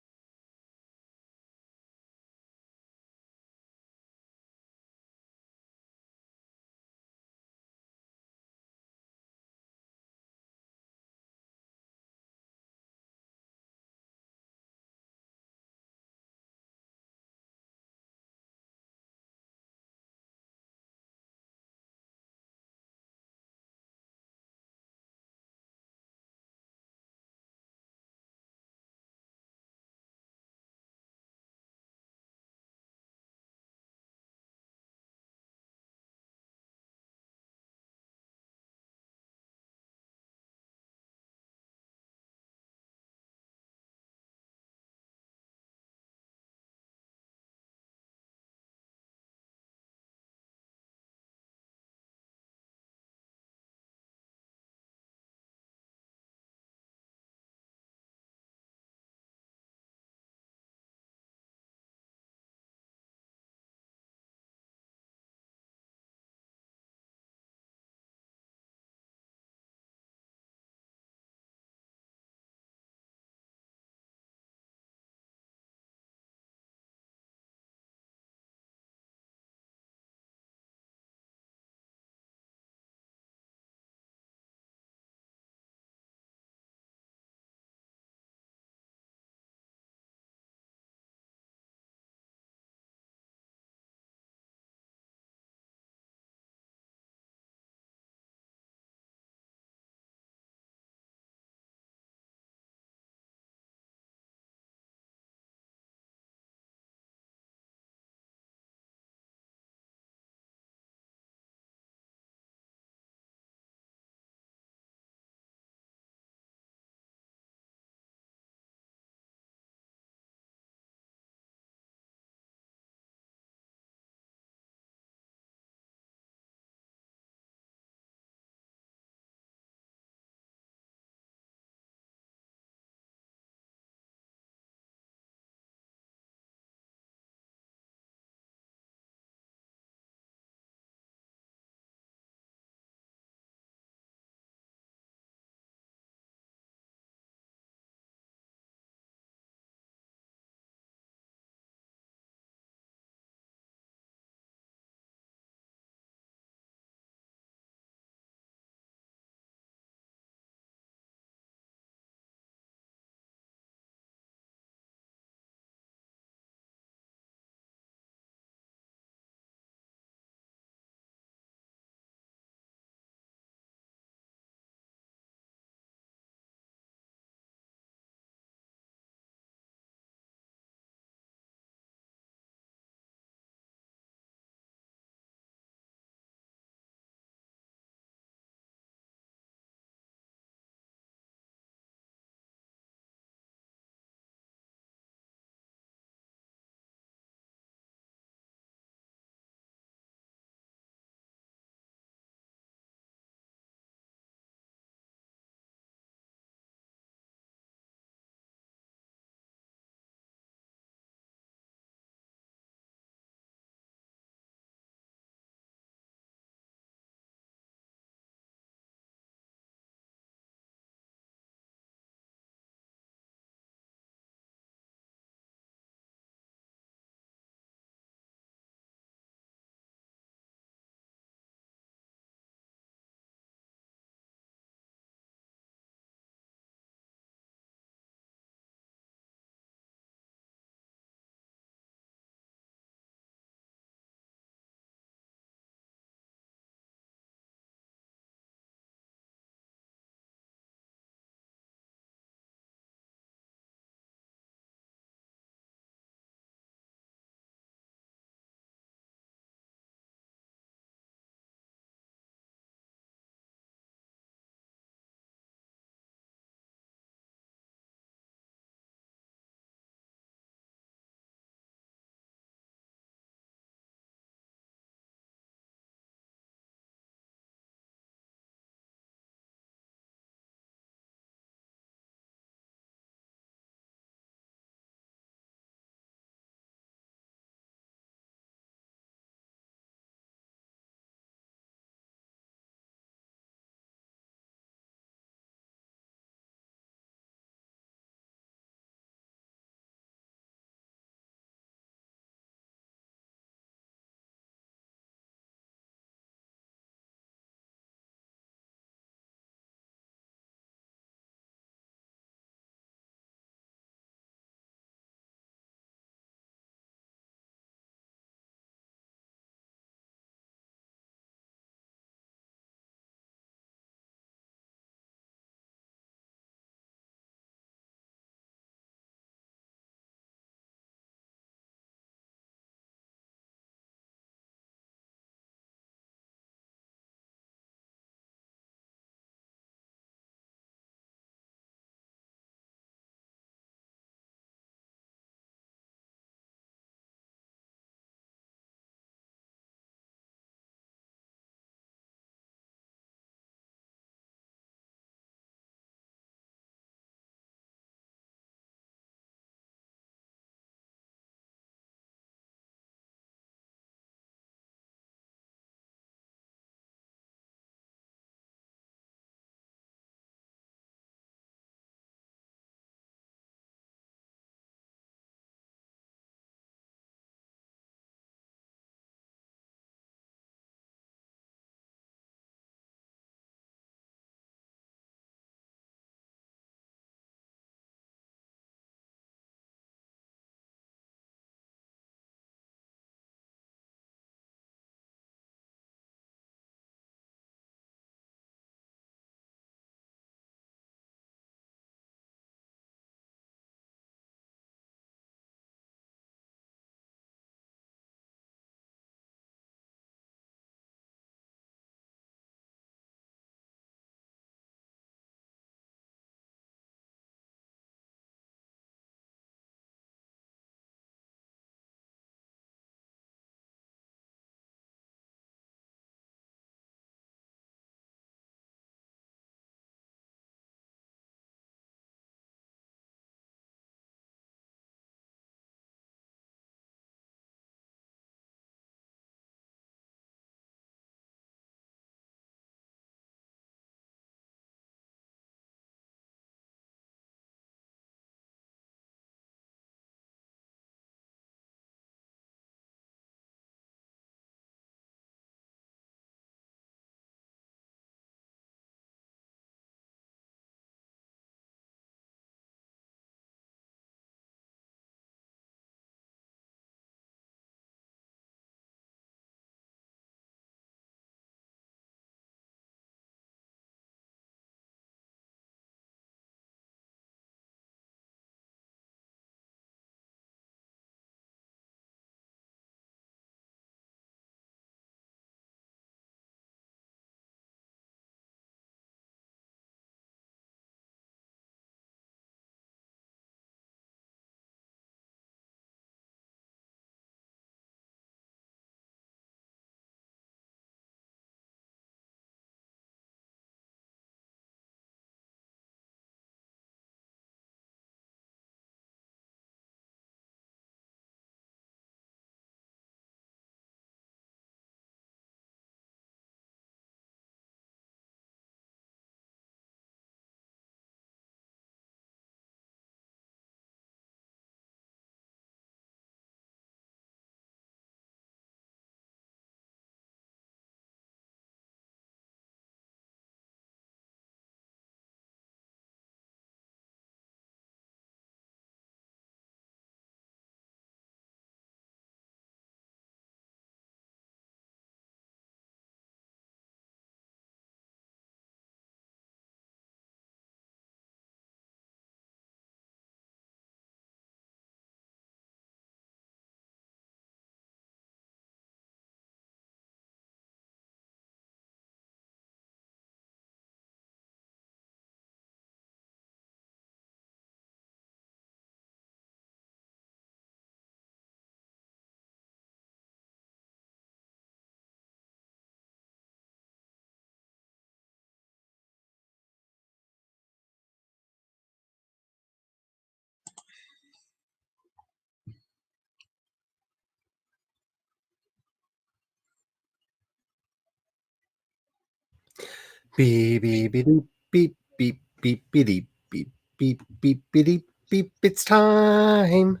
Beep beep beep beep beep beep beep beep beep beep beep beep. It's time.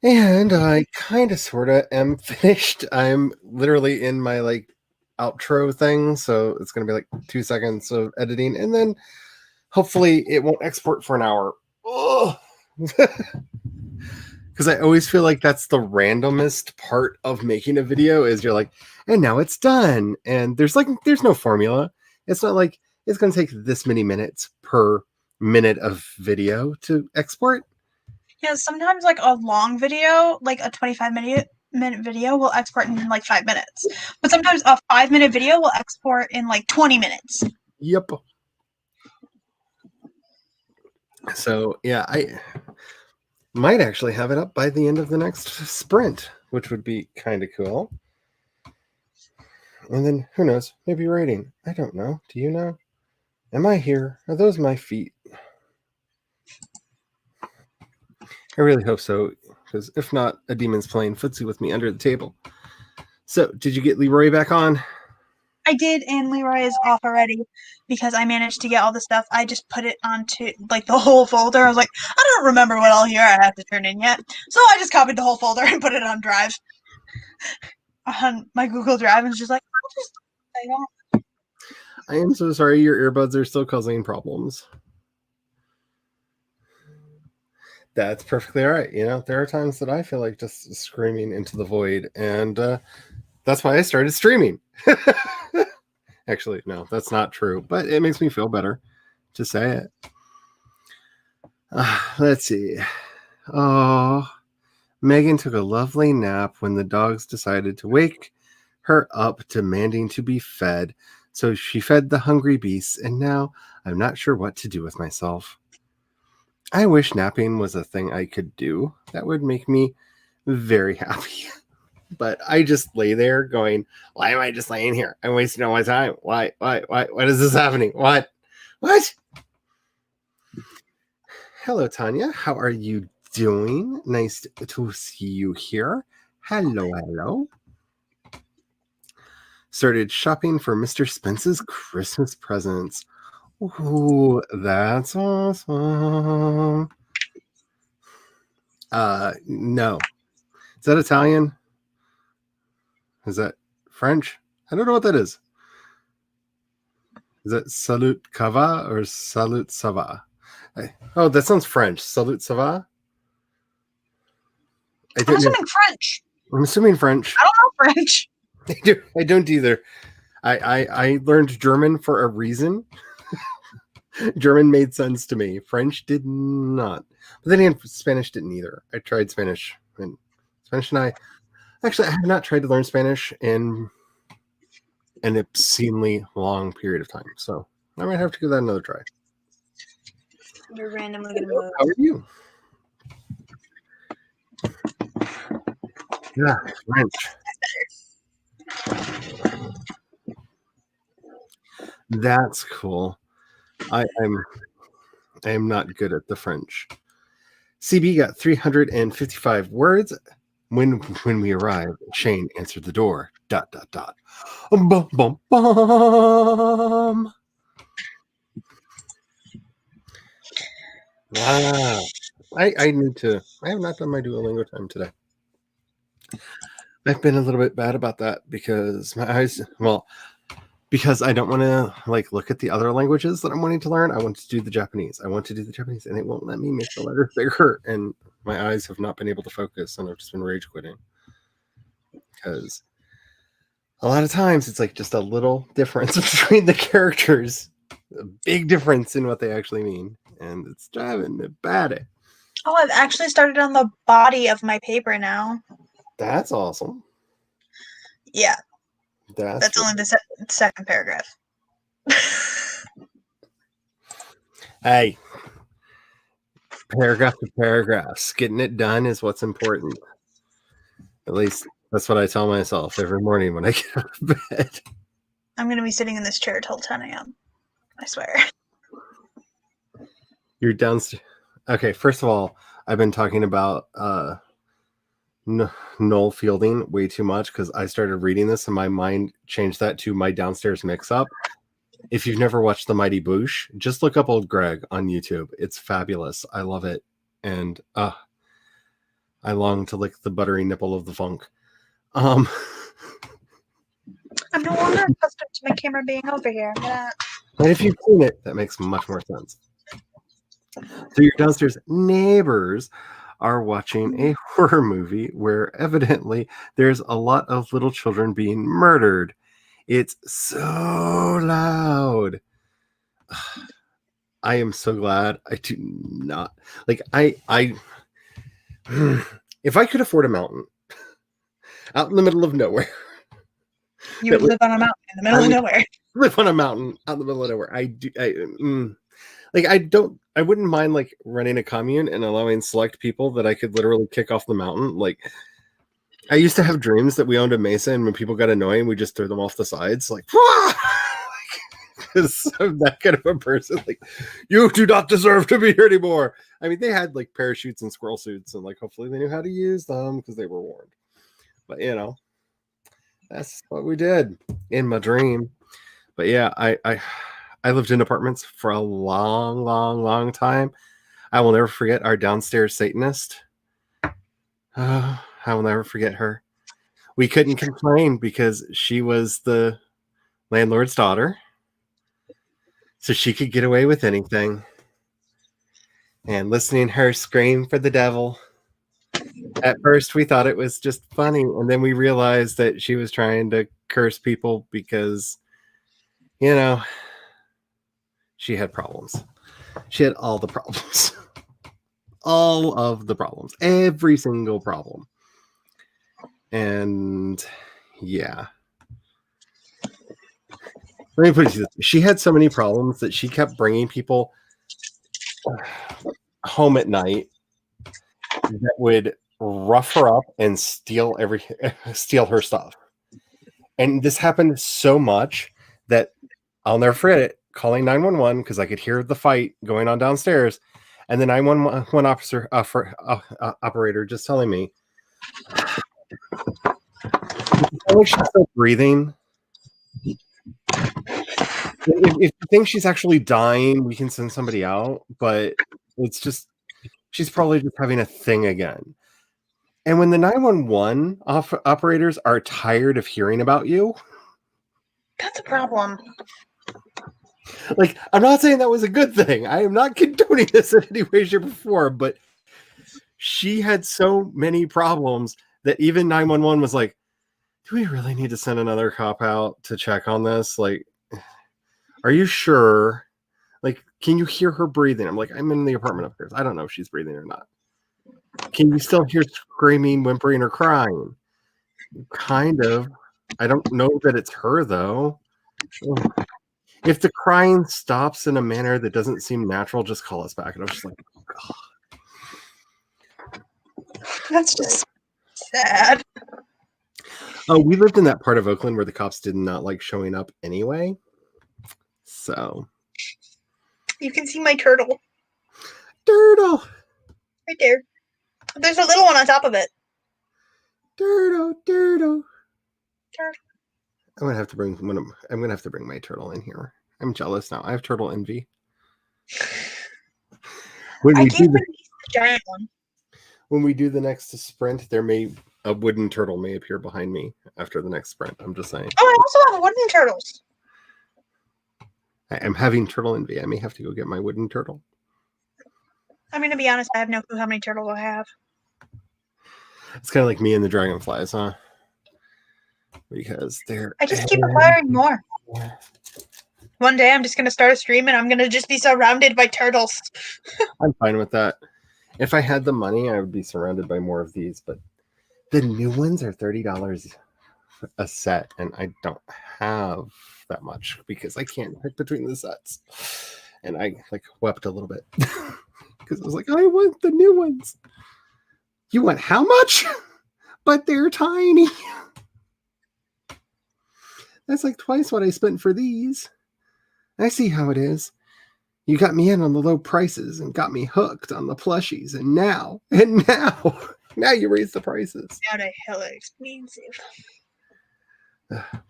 And I kind of sort of am finished. I'm literally in my like outro thing, so it's going to be like 2 seconds of editing, and then hopefully it won't export for an hour. Because I always feel like that's the randomest part of making a video is you're like, and now it's done, and there's no formula. It's not like it's going to take this many minutes per minute of video to export. Yeah, sometimes like a long video, like a 25-minute video will export in like 5 minutes. But sometimes a 5-minute video will export in like 20 minutes. Yep. So yeah, I might actually have it up by the end of the next sprint, which would be kind of cool. And then who knows, maybe rating. I don't know. Do you know? Am I here? Are those my feet? I really hope so, because if not, a demon's playing footsie with me under the table. So, did you get Leroy back on? I did, and Leroy is off already because I managed to get all the stuff. I just put it onto like the whole folder. I was like, I don't remember what all here I have to turn in yet. So I just copied the whole folder and put it on Drive. On my Google Drive, and it's just like, I am so sorry your earbuds are still causing problems. That's perfectly all right. You know, there are times that I feel like just screaming into the void, and that's why I started streaming. Actually, no, that's not true, but it makes me feel better to say it. Let's see. Oh, Megan took a lovely nap when the dogs decided to wake her up, demanding to be fed. So she fed the hungry beasts, and now I'm not sure what to do with myself. I wish napping was a thing I could do. That would make me very happy. But I just lay there going, why am I just laying here? I'm wasting all my time. Why is this happening? What? Hello, Tanya. How are you doing? Nice to see you here. Hello. Started shopping for Mr. Spence's Christmas presents. Ooh, that's awesome. No. Is that Italian? Is that French? I don't know what that is. Is that Salut Cava or Salut Sava? Oh, that sounds French. Salut Sava? I'm assuming French. I'm assuming French. I don't know French. I don't either. I learned German for a reason. German made sense to me. French did not. But then again, Spanish didn't either. I tried Spanish. And I have not tried to learn Spanish in an obscenely long period of time. So I might have to give that another try. You're randomly going to move. How are you? Yeah, French. That's cool. I am not good at the French. CB got 355 words. When we arrived, Shane answered the door. ... Bum, bum, bum. Ah, I have not done my Duolingo time today. I've been a little bit bad about that because my eyes, because I don't want to look at the other languages that I'm wanting to learn. I want to do the Japanese. And it won't let me make the letters bigger. And my eyes have not been able to focus, and I've just been rage quitting. Because a lot of times it's just a little difference between the characters, a big difference in what they actually mean, and it's driving me batty. Oh, I've actually started on the body of my paper now. That's awesome. Yeah. That's only the second paragraph. Hey, paragraph to paragraphs. Getting it done is what's important. At least that's what I tell myself every morning when I get out of bed. I'm going to be sitting in this chair till 10 a.m. I swear. You're downstairs. Okay, first of all, I've been talking about Noel Fielding way too much because I started reading this and my mind changed that to my downstairs mix-up. If you've never watched The Mighty Boosh, just look up Old Greg on YouTube. It's fabulous. I love it. And I long to lick the buttery nipple of the funk. I'm no longer accustomed to my camera being over here. And if you've seen it, that makes much more sense. So your downstairs neighbors are watching a horror movie where evidently there's a lot of little children being murdered. It's so loud. I am so glad I do not like I if I could afford a mountain out in the middle of nowhere. You would live on a mountain in the middle of nowhere. Live on a mountain out in the middle of nowhere. I wouldn't mind like running a commune and allowing select people that I could literally kick off the mountain. Like I used to have dreams that we owned a mesa, and when people got annoying, we just threw them off the sides. Like, because I'm that kind of a person. Like, you do not deserve to be here anymore. I mean, they had like parachutes and squirrel suits, and like hopefully they knew how to use them because they were warned. But you know, that's what we did in my dream. But yeah, I lived in apartments for a long time. I will never forget our downstairs Satanist. I will never forget her. We couldn't complain because she was the landlord's daughter. So she could get away with anything. And listening to her scream for the devil. At first we thought it was just funny. And then we realized that she was trying to curse people because, you know, she had problems. She had all the problems. All of the problems. Every single problem. And yeah. Let me put it to you this way. She had so many problems that she kept bringing people home at night that would rough her up and steal her stuff. And this happened so much that I'll never forget it. Calling 911 because I could hear the fight going on downstairs, and the 911 officer operator just telling me, like she's still breathing. If you think she's actually dying, we can send somebody out, but it's just she's probably just having a thing again. And when the 911 operators are tired of hearing about you, that's a problem. Like, I'm not saying that was a good thing. I am not condoning this in any way, shape, or form, but she had so many problems that even 911 was like, do we really need to send another cop out to check on this? Like, are you sure? Like, can you hear her breathing? I'm like, I'm in the apartment upstairs. I don't know if she's breathing or not. Can you still hear screaming, whimpering, or crying? Kind of. I don't know that it's her, though. If the crying stops in a manner that doesn't seem natural, just call us back. And I was just like, oh, God. That's just sad. Oh, we lived in that part of Oakland where the cops did not like showing up anyway. So. You can see my turtle. Turtle. Right there. There's a little one on top of it. Turtle. Turtle. I'm gonna have to bring my turtle in here. I'm jealous now. I have turtle envy. When we do the giant one. When we do the next sprint, a wooden turtle may appear behind me after the next sprint. I'm just saying. Oh, I also have wooden turtles. I am having turtle envy. I may have to go get my wooden turtle. I mean, to be honest, I have no clue how many turtles I have. It's kind of like me and the dragonflies, huh? Because I just keep acquiring more. One day I'm just going to start a stream and I'm going to just be surrounded by turtles. I'm fine with that. If I had the money, I would be surrounded by more of these, but the new ones are $30 a set, and I don't have that much because I can't pick between the sets. And I wept a little bit because I was like, I want the new ones. You want how much? But they're tiny. That's like twice what I spent for these. I see how it is. You got me in on the low prices and got me hooked on the plushies, and now you raise the prices. Now they're hella expensive.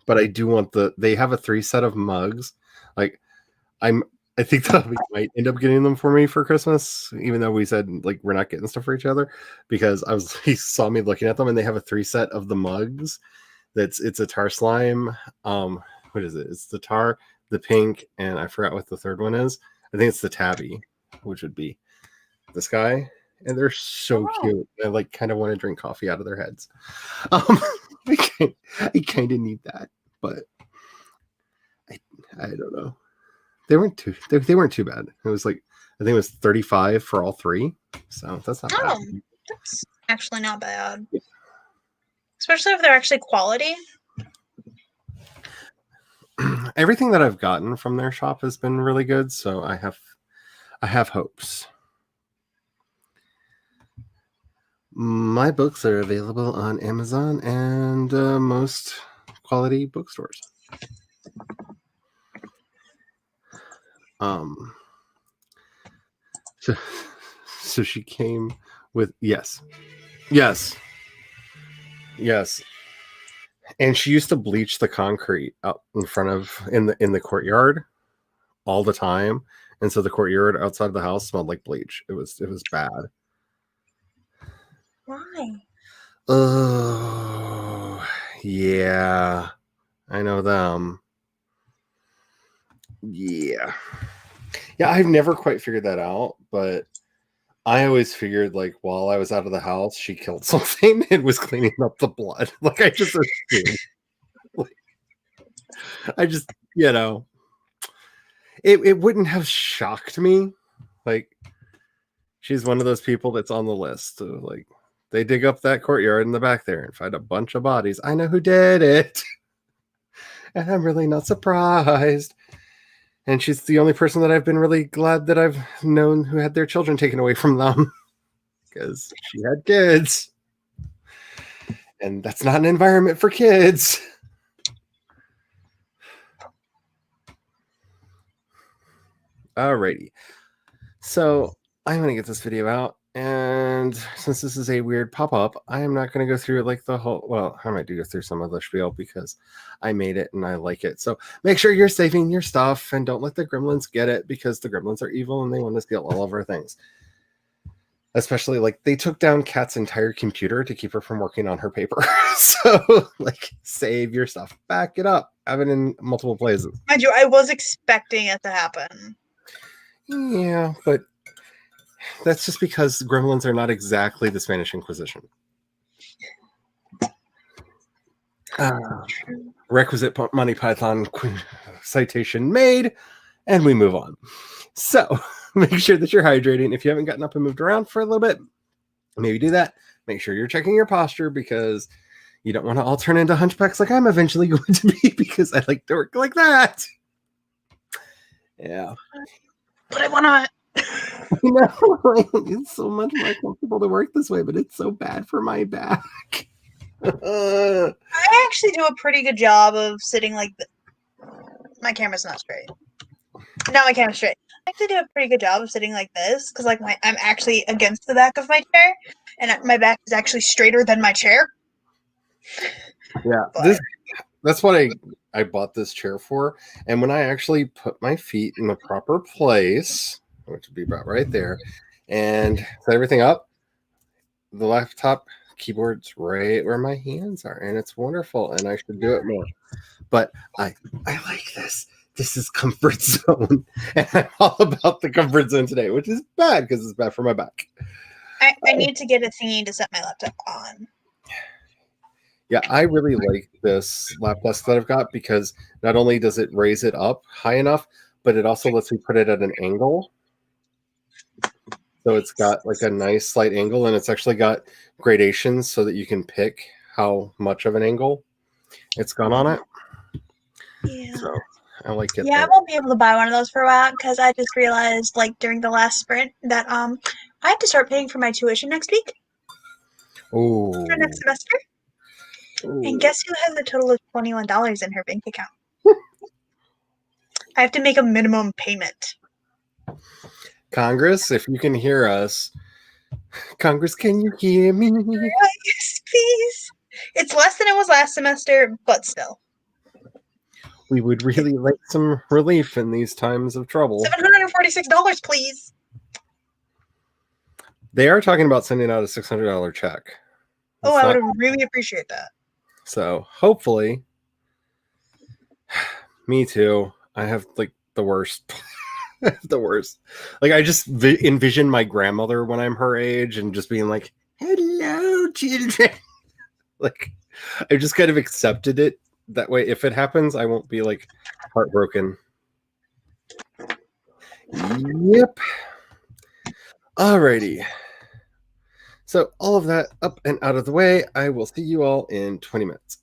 But I do want they have a 3 set of mugs Like I think that we might end up getting them for me for Christmas, even though we said like we're not getting stuff for each other, because he saw me looking at them and they have a 3 set of the mugs. It's a tar slime. What is it? It's the tar, the pink, and I forgot what the third one is. I think it's the tabby, which would be this guy. And they're so cute. I like kind of want to drink coffee out of their heads. I kind of need that, but I don't know. They weren't too bad. It was like I think it was 35 for all 3. So that's not bad. That's actually not bad. Especially if they're actually quality. Everything that I've gotten from their shop has been really good, so I have hopes. My books are available on Amazon and most quality bookstores. So she came with yes, and she used to bleach the concrete out in front of in the courtyard all the time, and so the courtyard outside of the house smelled like bleach. It was bad. Why? Oh, yeah, I know them. Yeah, I've never quite figured that out, but I always figured like while I was out of the house, she killed something and was cleaning up the blood. Like I just assumed. I just, it wouldn't have shocked me. Like she's one of those people that's on the list. Like they dig up that courtyard in the back there and find a bunch of bodies. I know who did it. And I'm really not surprised. And she's the only person that I've been really glad that I've known who had their children taken away from them. Because she had kids. And that's not an environment for kids. Alrighty. So I'm going to get this video out. And since this is a weird pop-up, I am not going to go through like the whole, well, I might go through some of the spiel because I made it and I like it. So make sure you're saving your stuff and don't let the gremlins get it because the gremlins are evil and they want to steal all of our things. Especially like they took down Kat's entire computer to keep her from working on her paper. So like save your stuff, back it up, have it in multiple places. Mind you, I was expecting it to happen. Yeah, but that's just because gremlins are not exactly the Spanish Inquisition. Requisite Monty Python citation made, and we move on. So make sure that you're hydrating. If you haven't gotten up and moved around for a little bit, maybe do that. Make sure you're checking your posture because you don't want to all turn into hunchbacks like I'm eventually going to be because I like to work like that. Yeah. But I want to... I know, it's so much more comfortable to work this way, but it's so bad for my back. I actually do a pretty good job of sitting like this. My camera's not straight. Now my camera's straight. I actually do a pretty good job of sitting like this because like I'm actually against the back of my chair, and my back is actually straighter than my chair. Yeah, that's what I bought this chair for. And when I actually put my feet in the proper place, which would be about right there, and set everything up, the laptop keyboard's right where my hands are, and it's wonderful, and I should do it more. But I like this. This is comfort zone, and I'm all about the comfort zone today, which is bad because it's bad for my back. I need to get a thingy to set my laptop on. Yeah, I really like this lap desk that I've got because not only does it raise it up high enough, but it also lets me put it at an angle. So it's got like a nice slight angle, and it's actually got gradations so that you can pick how much of an angle it's got on it. Yeah. So I like it. Yeah, I won't be able to buy one of those for a while because I just realized, like during the last sprint, that I have to start paying for my tuition next week. Oh. For next semester. Ooh. And guess who has a total of $21 in her bank account? I have to make a minimum payment. Congress, if you can hear us. Congress, can you hear me? Yes, please. It's less than it was last semester, but still. We would really like some relief in these times of trouble. $746, please. They are talking about sending out a $600 check. Oh, It's I not- would really appreciate that. So hopefully, me too. I have like the worst. The worst. Like I just envision my grandmother when I'm her age and just being like, "Hello, children." Like I just kind of accepted it that way. If it happens, I won't be like heartbroken. Yep. Alrighty. So all of that up and out of the way. I will see you all in 20 minutes.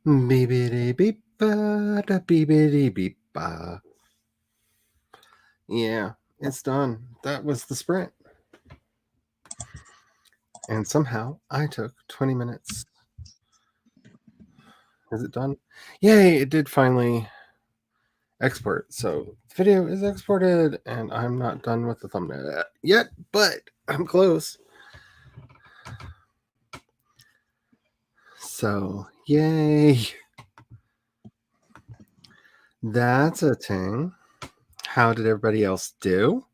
Beepity beep ba da beepity beep ba. Yeah, it's done. That was the sprint. And somehow I took 20 minutes. Is it done? Yay, it did finally export. So the video is exported, and I'm not done with the thumbnail yet, but I'm close. So, yay. That's a thing. How did everybody else do?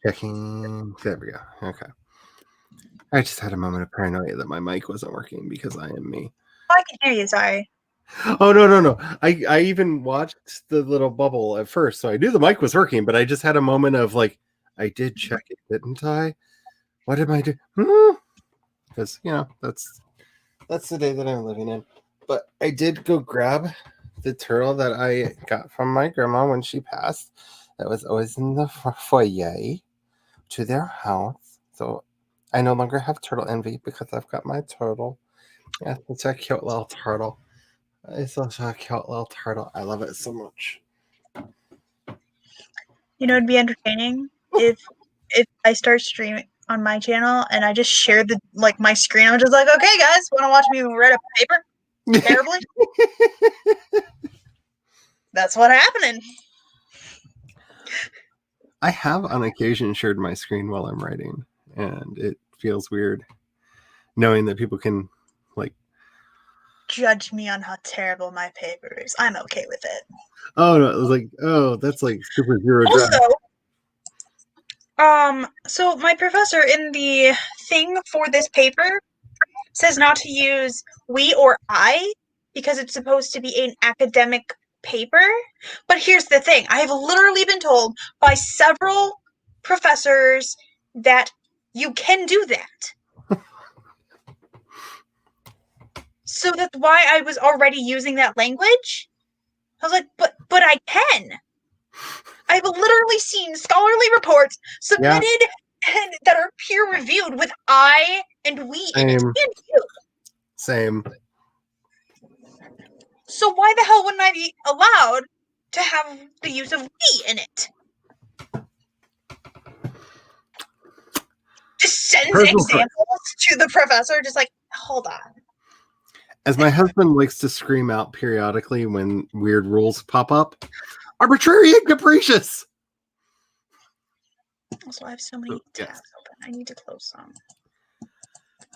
Checking. There we go. Okay. I just had a moment of paranoia that my mic wasn't working because I am me. Oh, I can hear you. Sorry. Oh, no. I even watched the little bubble at first, so I knew the mic was working, but I just had a moment of like, I did check it, didn't I? What did I do? Because, that's the day that I'm living in. But I did go grab the turtle that I got from my grandma when she passed. That was always in the foyer to their house. So I no longer have turtle envy because I've got my turtle. Yeah, it's a cute little turtle. It's such a cute little turtle. I love it so much. You know, it'd be entertaining if I start streaming on my channel and I just share the my screen. I'm just like, okay, guys, want to watch me read a paper terribly? That's what happening. I have on occasion shared my screen while I'm writing, and it feels weird knowing that people can Judge me on how terrible my paper is. I'm okay with it. Oh no, it was like, oh, that's like super zero drive. Also, so my professor in the thing for this paper says not to use we or I because it's supposed to be an academic paper. But here's the thing. I have literally been told by several professors that you can do that. So that's why I was already using that language. I was like, but I can. I've literally seen scholarly reports submitted and that are peer reviewed with I and we in it. And you. Same. So why the hell wouldn't I be allowed to have the use of we in it? Just sends examples to the professor, just like, hold on. As my husband likes to scream out periodically when weird rules pop up, arbitrary and capricious. Also, I have so many tabs open. I need to close some.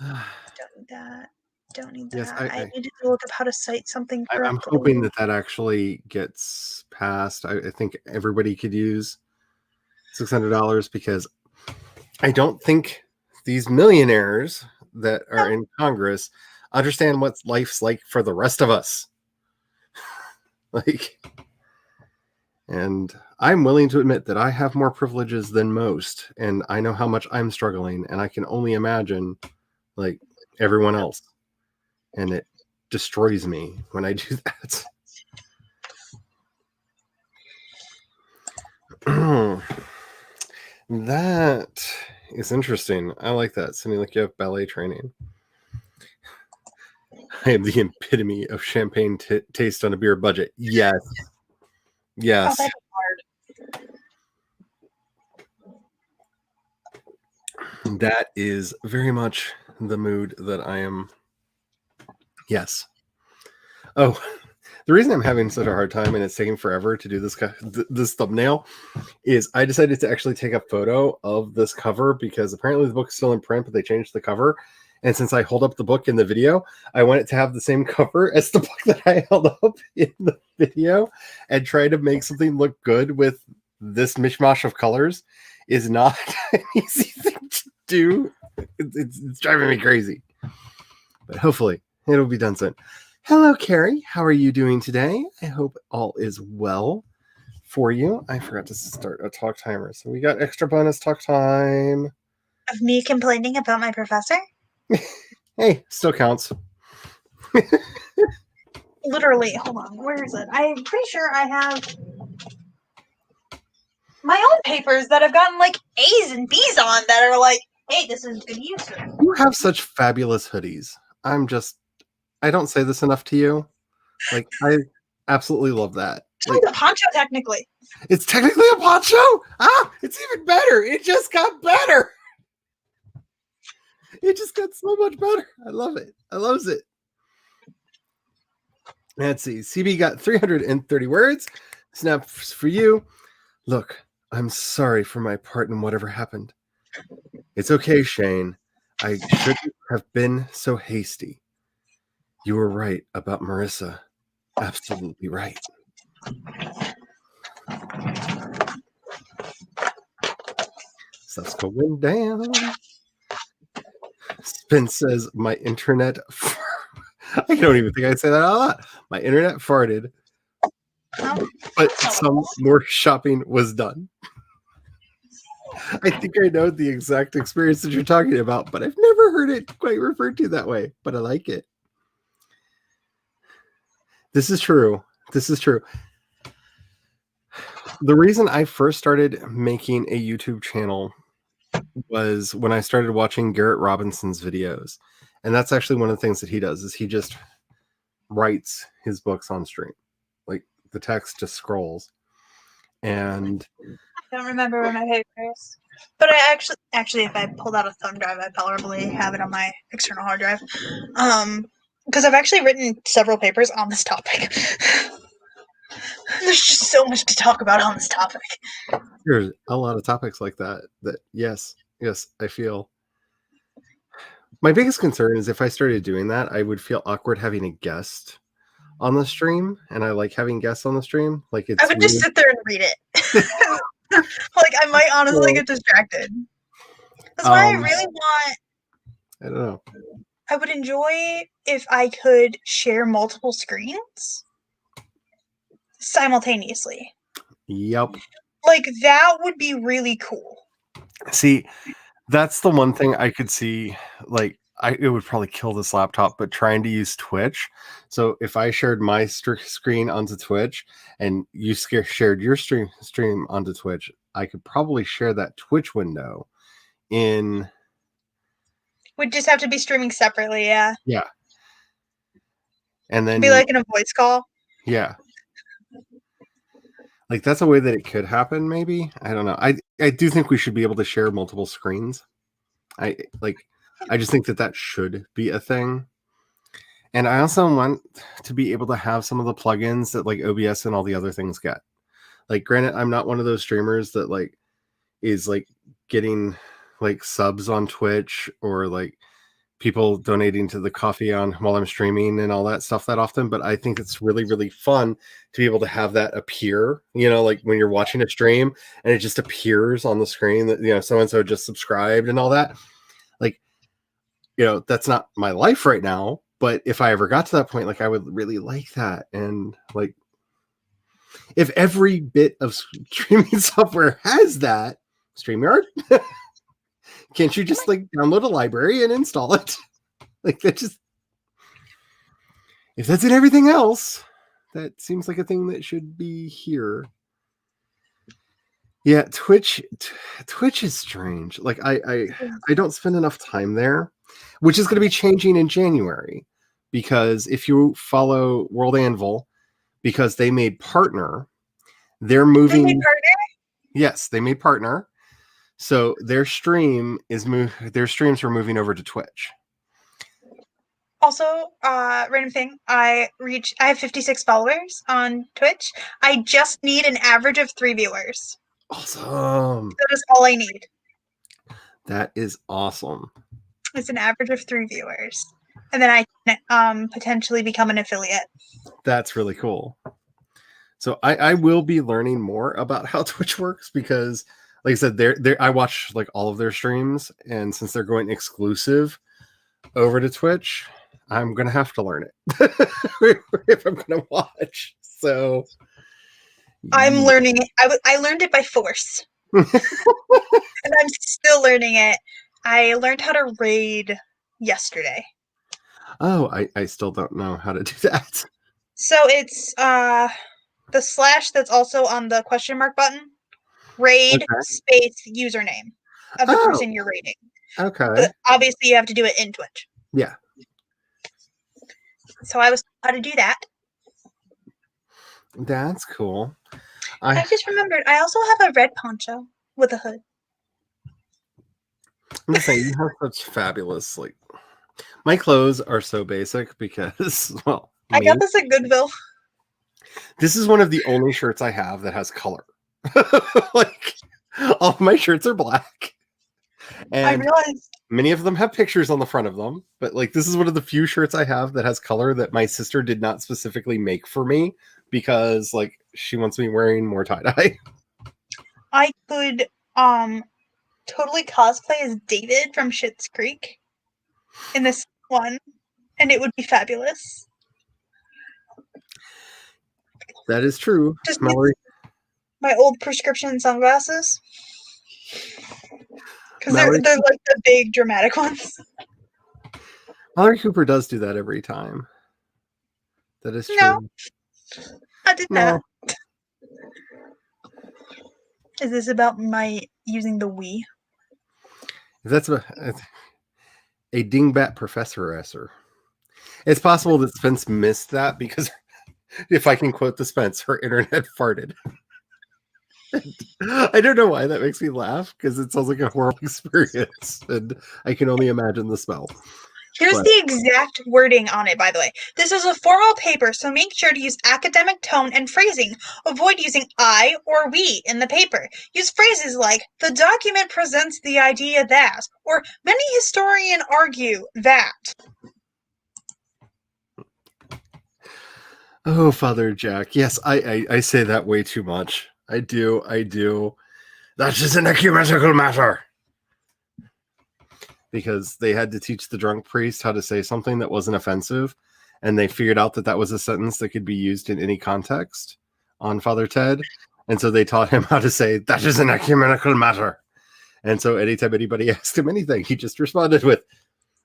Don't need that. Don't need that. Yes, I need to look up how to cite something correctly. I'm hoping that actually gets passed. I think everybody could use $600 because I don't think these millionaires that are in Congress understand what life's like for the rest of us. And I'm willing to admit that I have more privileges than most, and I know how much I'm struggling, and I can only imagine everyone else. And it destroys me when I do that. That is interesting. I like that. Sounding like you have ballet training. I am the epitome of champagne taste on a beer budget. Yes. Yes. Oh, that's hard. That is very much the mood that I am. Yes. Oh, the reason I'm having such a hard time and it's taking forever to do this thumbnail is I decided to actually take a photo of this cover because apparently the book is still in print, but they changed the cover. And since I hold up the book in the video, I want it to have the same cover as the book that I held up in the video, and try to make something look good with this mishmash of colors is not an easy thing to do. It's driving me crazy. But hopefully it'll be done soon. Hello, Carrie. How are you doing today? I hope all is well for you. I forgot to start a talk timer. So we got extra bonus talk time. Of me complaining about my professor? Hey, still counts. Literally, hold on. Where is it? I'm pretty sure I have my own papers that I've gotten A's and B's on that are Hey, this is good use. You have such fabulous hoodies. I don't say this enough to you. Like, I absolutely love that. Like, It's a poncho, technically. it's technically a poncho? Ah, it's even better. It just got better. It just got so much better. I love it. I loves it. Let's see. CB got 330 words. Snap for you. Look, I'm sorry for my part in whatever happened. It's okay, Shane. I shouldn't have been so hasty. You were right about Marissa. Absolutely right. Stuff's going down. Spence says, my internet... I don't even think I'd say that out loud. My internet farted, but some more shopping was done. I think I know the exact experience that you're talking about, but I've never heard it quite referred to that way, but I like it. This is true. This is true. The reason I first started making a YouTube channel was when I started watching Garrett Robinson's videos. And that's actually one of the things that he does is he just writes his books on stream. Like the text just scrolls. And I don't remember where my paper is. But I actually, if I pulled out a thumb drive, I probably have it on my external hard drive. Because I've actually written several papers on this topic. There's just so much to talk about on this topic. there's a lot of topics like that yes, I feel. My biggest concern is if I started doing that, I would feel awkward having a guest on the stream, and I like having guests on the stream. Like it's I would just sit there and read it. Like I might honestly get distracted. That's why I really want. I don't know. I would enjoy if I could share multiple screens simultaneously. Yep. Like that would be really cool. See, that's the one thing I could see. Like, it would probably kill this laptop, but trying to use Twitch. So if I shared my screen onto Twitch and you shared your stream onto Twitch, I could probably share that Twitch window in. We'd just have to be streaming separately, yeah. Yeah. And then be like in a voice call. Yeah. Like that's a way that it could happen, maybe. I don't know. I do think we should be able to share multiple screens. I just think that should be a thing. And I also want to be able to have some of the plugins that like OBS and all the other things get. Like, granted, I'm not one of those streamers that like is like getting like subs on Twitch or like people donating to the coffee on while I'm streaming and all that stuff that often. But I think it's really, really fun to be able to have that appear, you know, like when you're watching a stream and it just appears on the screen that, you know, so-and-so just subscribed and all that. Like, you know, that's not my life right now, but if I ever got to that point, like I would really like that. And like, if every bit of streaming software has that, StreamYard, can't you just like download a library and install it? Like that just, if that's in everything else, that seems like a thing that should be here. Yeah, Twitch is strange. Like I don't spend enough time there, which is going to be changing in January, because if you follow World Anvil, because they made Partner, they're moving. They made Partner? Yes, they made Partner. So their streams are moving over to Twitch. Also, random thing, I have 56 followers on Twitch. I just need an average of 3 viewers. Awesome. That is all I need. That is awesome. It's an average of 3 viewers. And then I can potentially become an affiliate. That's really cool. So I will be learning more about how Twitch works, because like I said, I watch like all of their streams, and since they're going exclusive over to Twitch, I'm gonna have to learn it if I'm gonna watch. So I'm learning it. I learned it by force, and I'm still learning it. I learned how to raid yesterday. Oh, I still don't know how to do that. So it's the slash that's also on the question mark button. Raid space username of the person you're raiding. Okay. But obviously, you have to do it in Twitch. Yeah. So I was taught how to do that. That's cool. I just remembered, I also have a red poncho with a hood. I'm just saying, you have such fabulous, like, my clothes are so basic because, well, I got this at Goodwill. This is one of the only shirts I have that has color. Like, all of my shirts are black. I And realized. many of them have pictures on the front of them. But, like, this is one of the few shirts I have that has color that my sister did not specifically make for me because, like, she wants me wearing more tie-dye. I could totally cosplay as David from Schitt's Creek in this one, and it would be fabulous. That is true. Just Mallory, my old prescription sunglasses. Because they're Mallory, like the big dramatic ones. Mallory Cooper does do that every time. That is true. No, I did No. not. Is this about my using the Wii? That's a dingbat professor-esser. It's possible that Spence missed that because, if I can quote the Spence, her internet farted. I don't know why that makes me laugh because it sounds like a horrible experience, and I can only imagine the smell. Here's the exact wording on it, by the way. This is a formal paper, so make sure to use academic tone and phrasing. Avoid using I or we in the paper. Use phrases like, the document presents the idea that, or many historians argue that. Oh, Father Jack. Yes, I say that way too much. I do. That is an ecumenical matter. Because they had to teach the drunk priest how to say something that wasn't offensive, and they figured out that that was a sentence that could be used in any context on Father Ted, and so they taught him how to say, that is an ecumenical matter. And so anytime anybody asked him anything, he just responded with,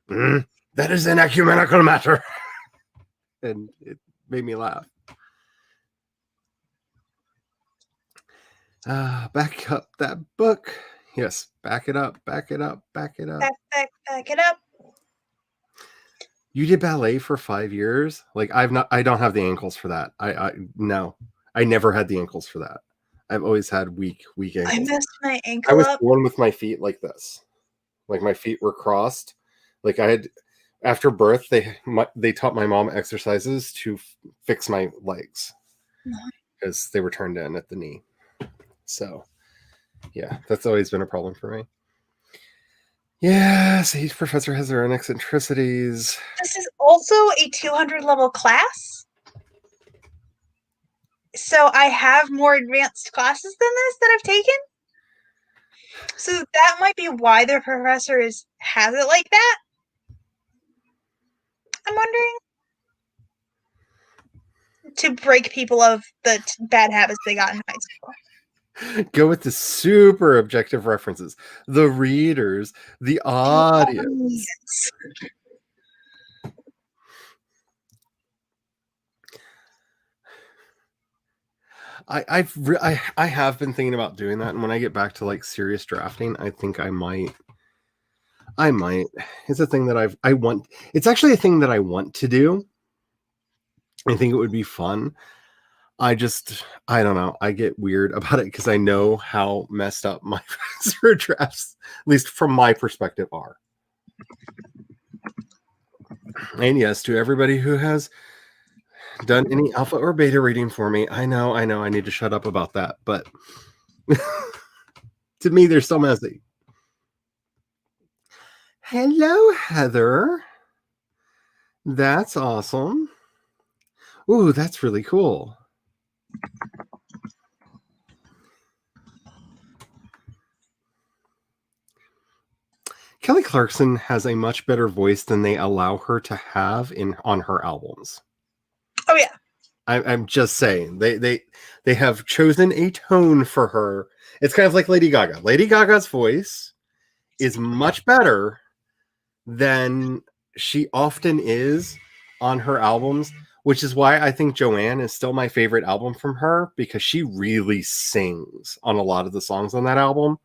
that is an ecumenical matter. And it made me laugh. Back up that book. Yes, back it up. Back it up. You did ballet for 5 years? Like, I don't have the ankles for that. No. I never had the ankles for that. I've always had weak ankles. I messed my ankle I was up. born with my feet like this. Like, my feet were crossed. Like, I had, after birth, they taught my mom exercises to fix my legs because they were turned in at the knee. So, yeah, that's always been a problem for me. Yes, each professor has their own eccentricities. This is also a 200 level class. So I have more advanced classes than this that I've taken. So that might be why the professor has it like that. I'm wondering. To break people of the bad habits they got in high school. Go with the super objective references. The readers, the audience. I have been thinking about doing that, and when I get back to like serious drafting, I think I might. It's a thing that I want. It's actually a thing that I want to do. I think it would be fun. I don't know. I get weird about it because I know how messed up my zero drafts, at least from my perspective, are. And yes, to everybody who has done any alpha or beta reading for me, I know I need to shut up about that, but to me, they're still messy. Hello, Heather. That's awesome. Ooh, that's really cool. Kelly Clarkson has a much better voice than they allow her to have on her albums. Oh yeah. I'm just saying they have chosen a tone for her. It's kind of like Lady Gaga. Lady Gaga's voice is much better than she often is on her albums, which is why I think Joanne is still my favorite album from her, because she really sings on a lot of the songs on that album.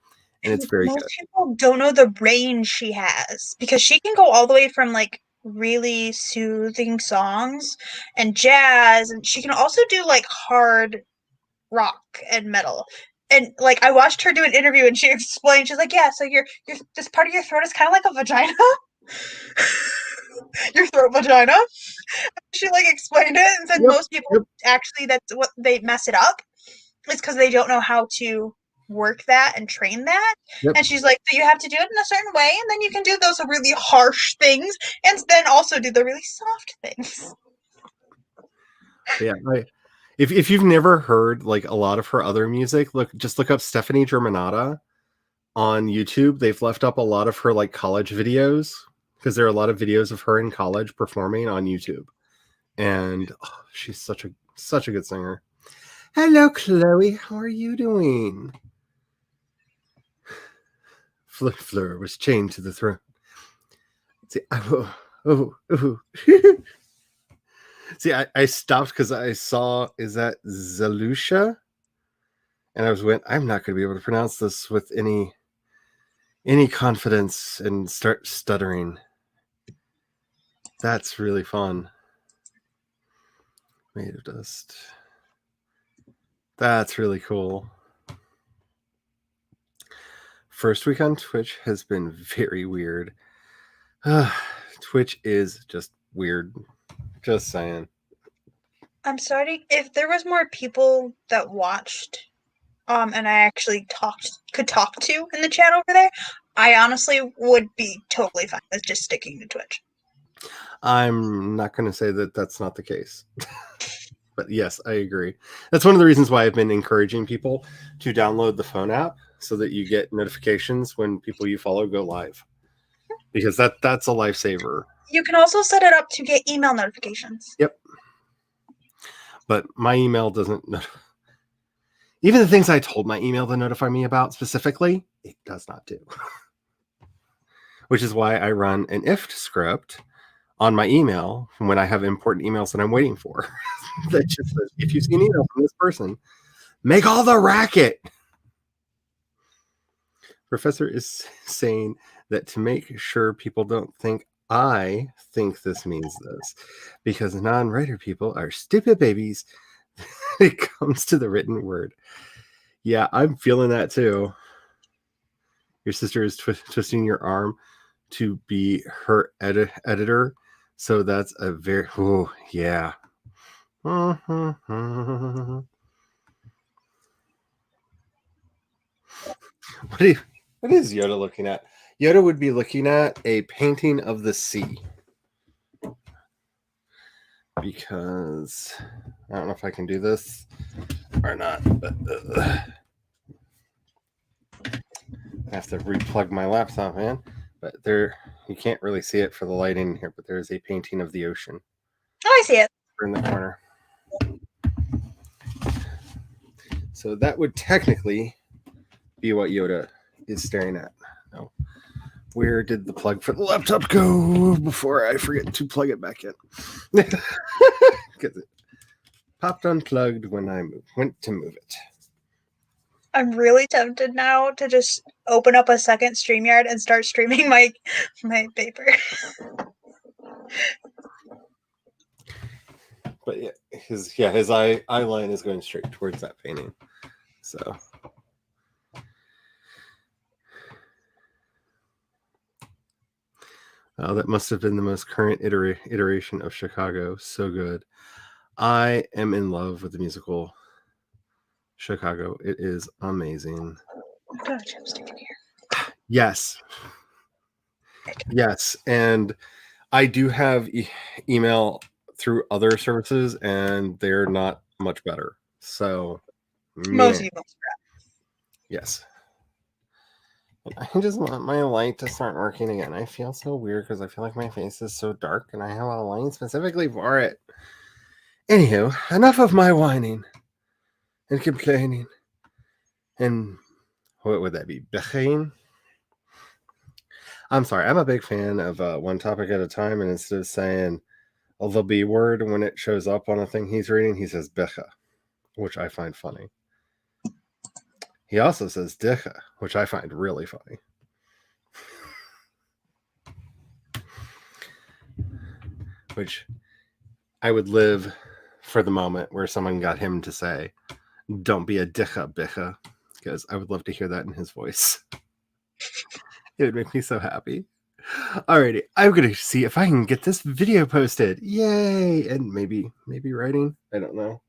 and it's very Most good. people don't know the range she has because she can go all the way from like really soothing songs and jazz, and she can also do like hard rock and metal. And like I watched her do an interview and she explained, she's like, yeah, so your this part of your throat is kind of like a vagina. Your throat vagina. She like explained it and said Yep, most people yep, actually that's what they mess it up. It's because they don't know how to work that and train that. yep. And she's like, so you have to do it in a certain way, and then you can do those really harsh things, and then also do the really soft things. Yeah, if you've never heard like a lot of her other music, just look up Stephanie Germanata on YouTube. They've left up a lot of her like college videos because there are a lot of videos of her in college performing on YouTube, and she's such a good singer. Hello, Chloe. How are you doing? Fleur was chained to the throne. See, See, I stopped because I saw, is that Zalusha? And I'm not going to be able to pronounce this with any confidence and start stuttering. That's really fun. Made of dust. That's really cool. First week on Twitch has been very weird. Twitch is just weird. Just saying. I'm sorry if there was more people that watched, and I actually could talk to in the chat over there. I honestly would be totally fine with just sticking to Twitch. I'm not going to say that that's not the case. But yes, I agree. That's one of the reasons why I've been encouraging people to download the phone app so that you get notifications when people you follow go live. Because that's a lifesaver. You can also set it up to get email notifications. Yep. But my email doesn't. Even the things I told my email to notify me about specifically, it does not do. Which is why I run an if script on my email when I have important emails that I'm waiting for. That just says, if you see an email from this person, make all the racket. Professor is saying that to make sure people don't think I think this means this, because non-writer people are stupid babies when it comes to the written word. Yeah, I'm feeling that too. Your sister is twisting your arm to be her editor. So that's a very, oh, yeah. What is Yoda looking at? Yoda would be looking at a painting of the sea. Because I don't know if I can do this or not, but I have to replug my laptop, man. But there, you can't really see it for the lighting here, but there is a painting of the ocean. Oh, I see it. In the corner. So that would technically be what Yoda is staring at. No. Where did the plug for the laptop go before I forget to plug it back in? Because it popped unplugged when I went to move it. I'm really tempted now to just open up a second StreamYard and start streaming my paper. But yeah, his eye line is going straight towards that painting. So that must have been the most current iteration of Chicago. So good. I am in love with the musical Chicago. It is amazing. I've got a chipstick in here. Yes. Yes. And I do have email through other services, and they're not much better. So, Most people. yes. I just want my light to start working again. I feel so weird because I feel like my face is so dark, and I have a line specifically for it. Anywho, enough of my whining and complaining. And what would that be? Bechain? I'm sorry. I'm a big fan of one topic at a time, and instead of saying the B word when it shows up on a thing he's reading, he says becha, which I find funny. He also says dicha, which I find really funny. Which I would live for the moment where someone got him to say, "Don't be a dicha bicha," because I would love to hear that in his voice. It would make me so happy. Alrighty, I'm gonna see if I can get this video posted. Yay! And maybe writing. I don't know.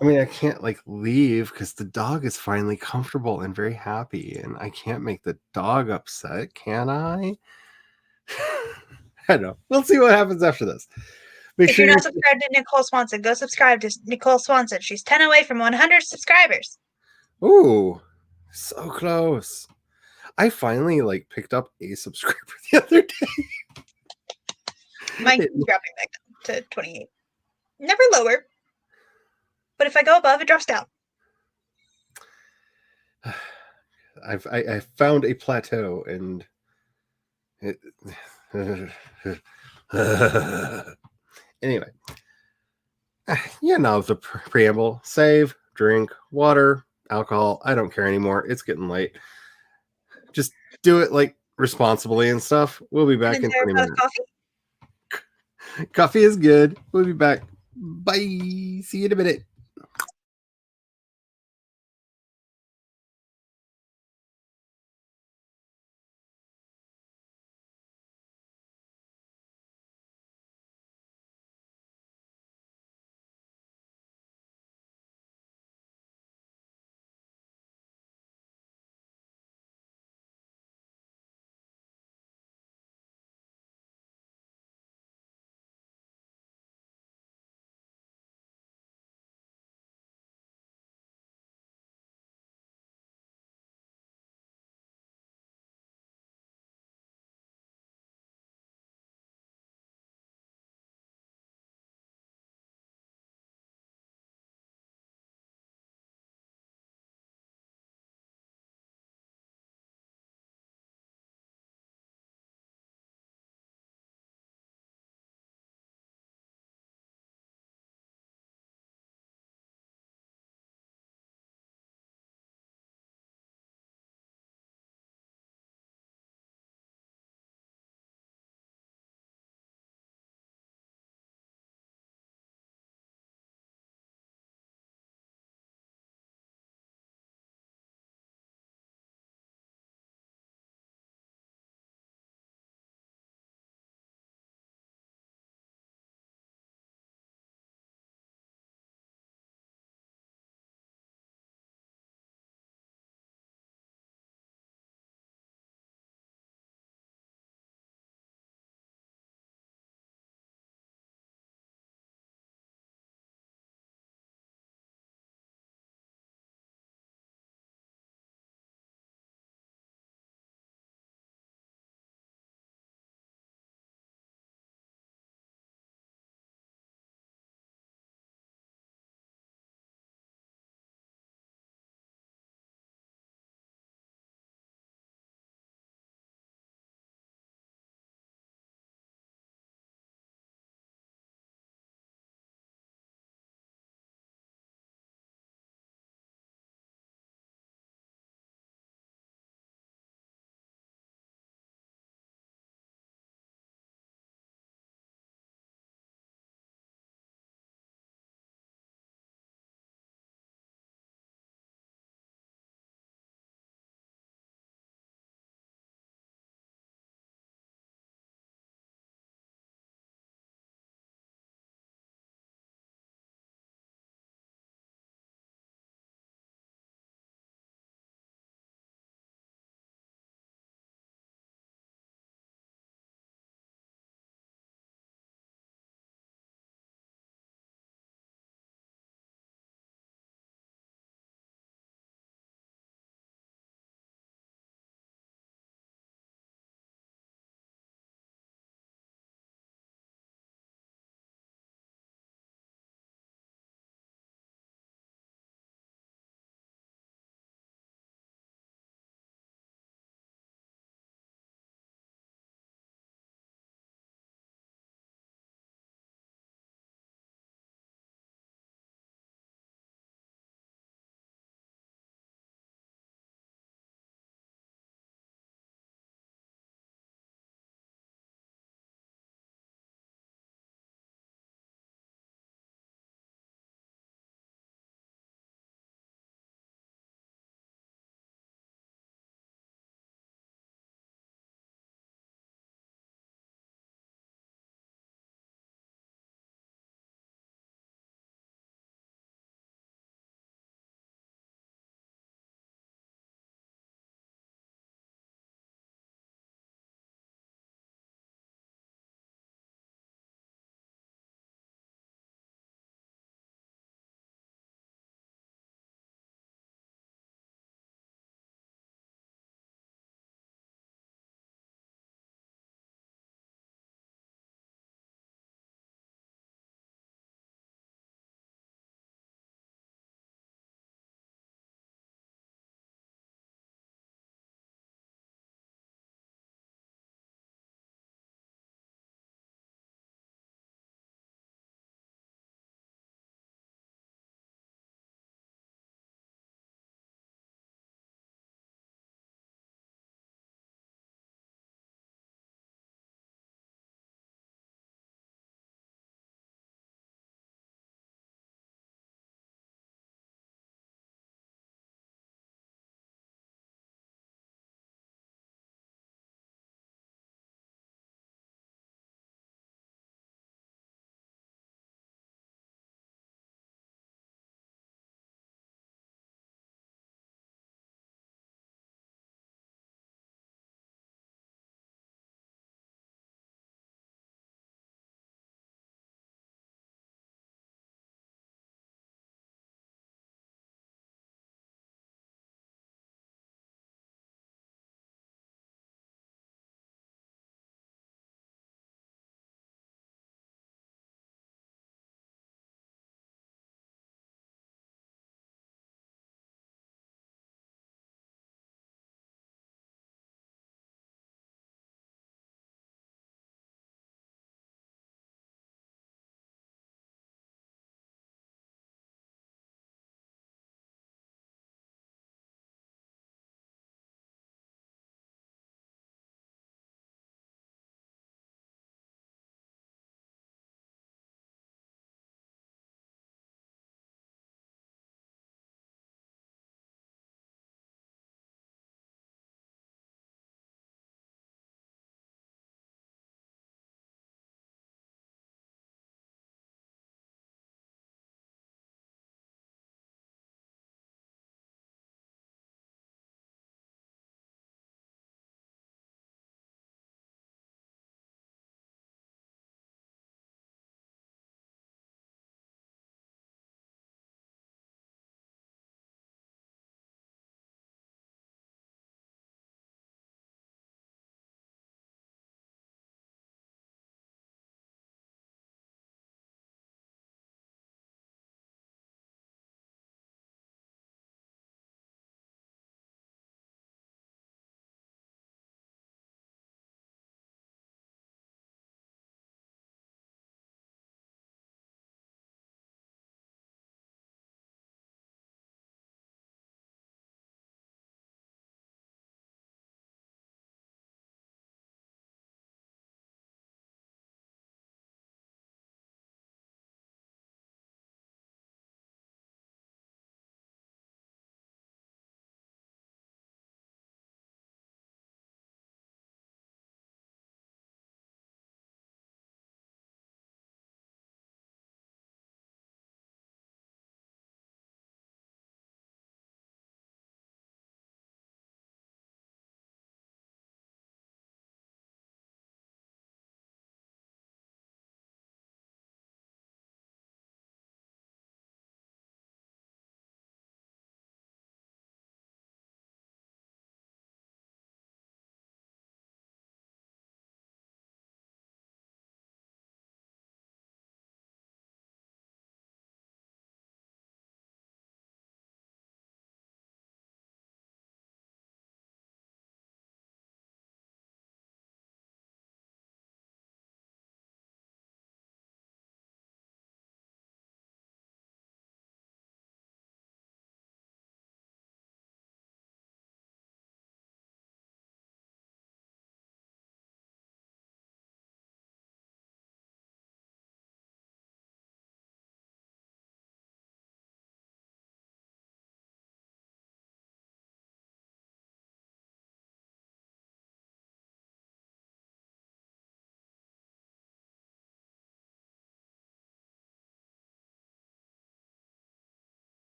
I mean, I can't like leave because the dog is finally comfortable and very happy, and I can't make the dog upset, can I? I don't know. We'll see what happens after this. Make If sure you're you're not subscribed to Nicole Swanson, go subscribe to Nicole Swanson. She's 10 away from 100 subscribers. Ooh, so close. I finally like picked up a subscriber the other day. Mine keeps dropping back down to 28. Never lower. But if I go above, it drops down. I found a plateau and it anyway. You know the preamble. Save, drink, water, alcohol. I don't care anymore. It's getting late. Just do it like responsibly and stuff. We'll be back in 20 minutes. Coffee? Coffee is good. We'll be back. Bye. See you in a minute.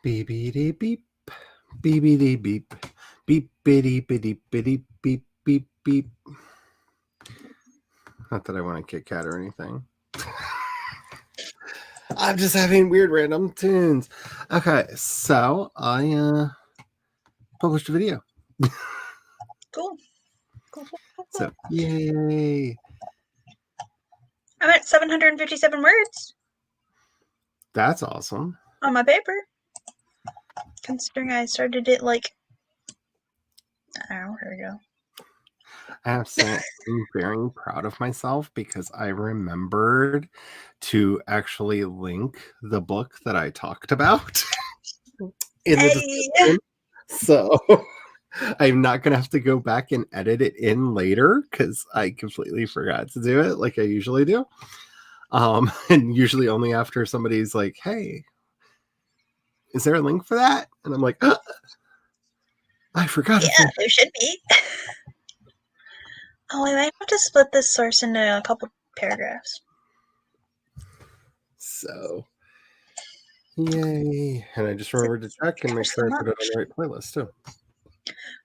Beep-beep, beep. Beep-beep, beep. Beep-bitty, bitty, bitty, beep, beep, beep. Not that I want a Kit Kat or anything. I'm just having weird random tunes. Okay, so I published a video. Cool. Cool. So yay. I'm at 757 words That's awesome. on my paper. Considering I started it like, I don't know, here we go. I'm very proud of myself because I remembered to actually link the book that I talked about in the description. So I'm not going to have to go back and edit it in later because I completely forgot to do it like I usually do. And usually only after somebody's like, hey, is there a link for that? And I'm like, I forgot. Yeah, there should be. Oh, I might have to split this source into a couple paragraphs. So, yay. And I just remembered to check and make sure I put it on the right playlist, too.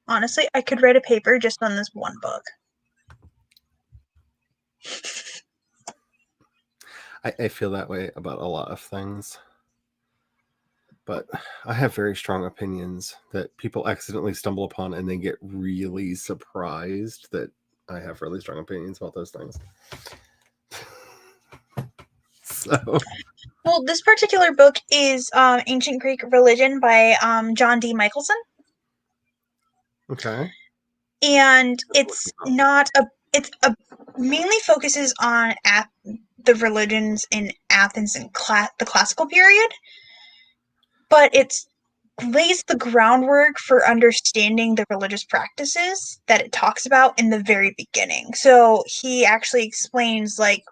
Honestly, I could write a paper just on this one book. I feel that way about a lot of things. But I have very strong opinions that people accidentally stumble upon and they get really surprised that I have really strong opinions about those things. So, well, this particular book is Ancient Greek Religion by John D. Michelson. okay. And it's mainly focuses on the religions in Athens and the classical period, but it's lays the groundwork for understanding the religious practices that it talks about in the very beginning. So he actually explains like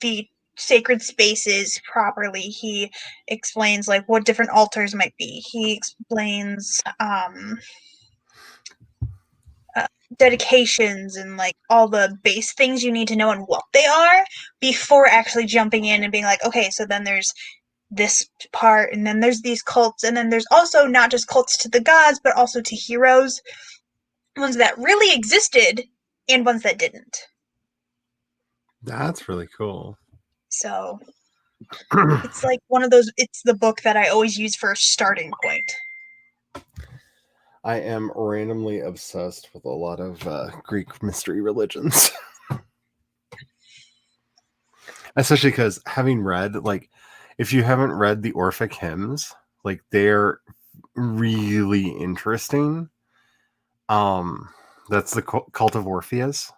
the sacred spaces properly. He explains like what different altars might be. He explains dedications and like all the base things you need to know and what they are before actually jumping in and being like, okay, so then there's this part, and then there's these cults, and then there's also not just cults to the gods, but also to heroes, ones that really existed and ones that didn't. That's really cool. So it's like one of those, it's the book that I always use for a starting point. I am randomly obsessed with a lot of Greek mystery religions. Especially because having read, like, if you haven't read the Orphic hymns, like, they're really interesting. That's the cult of Orpheus.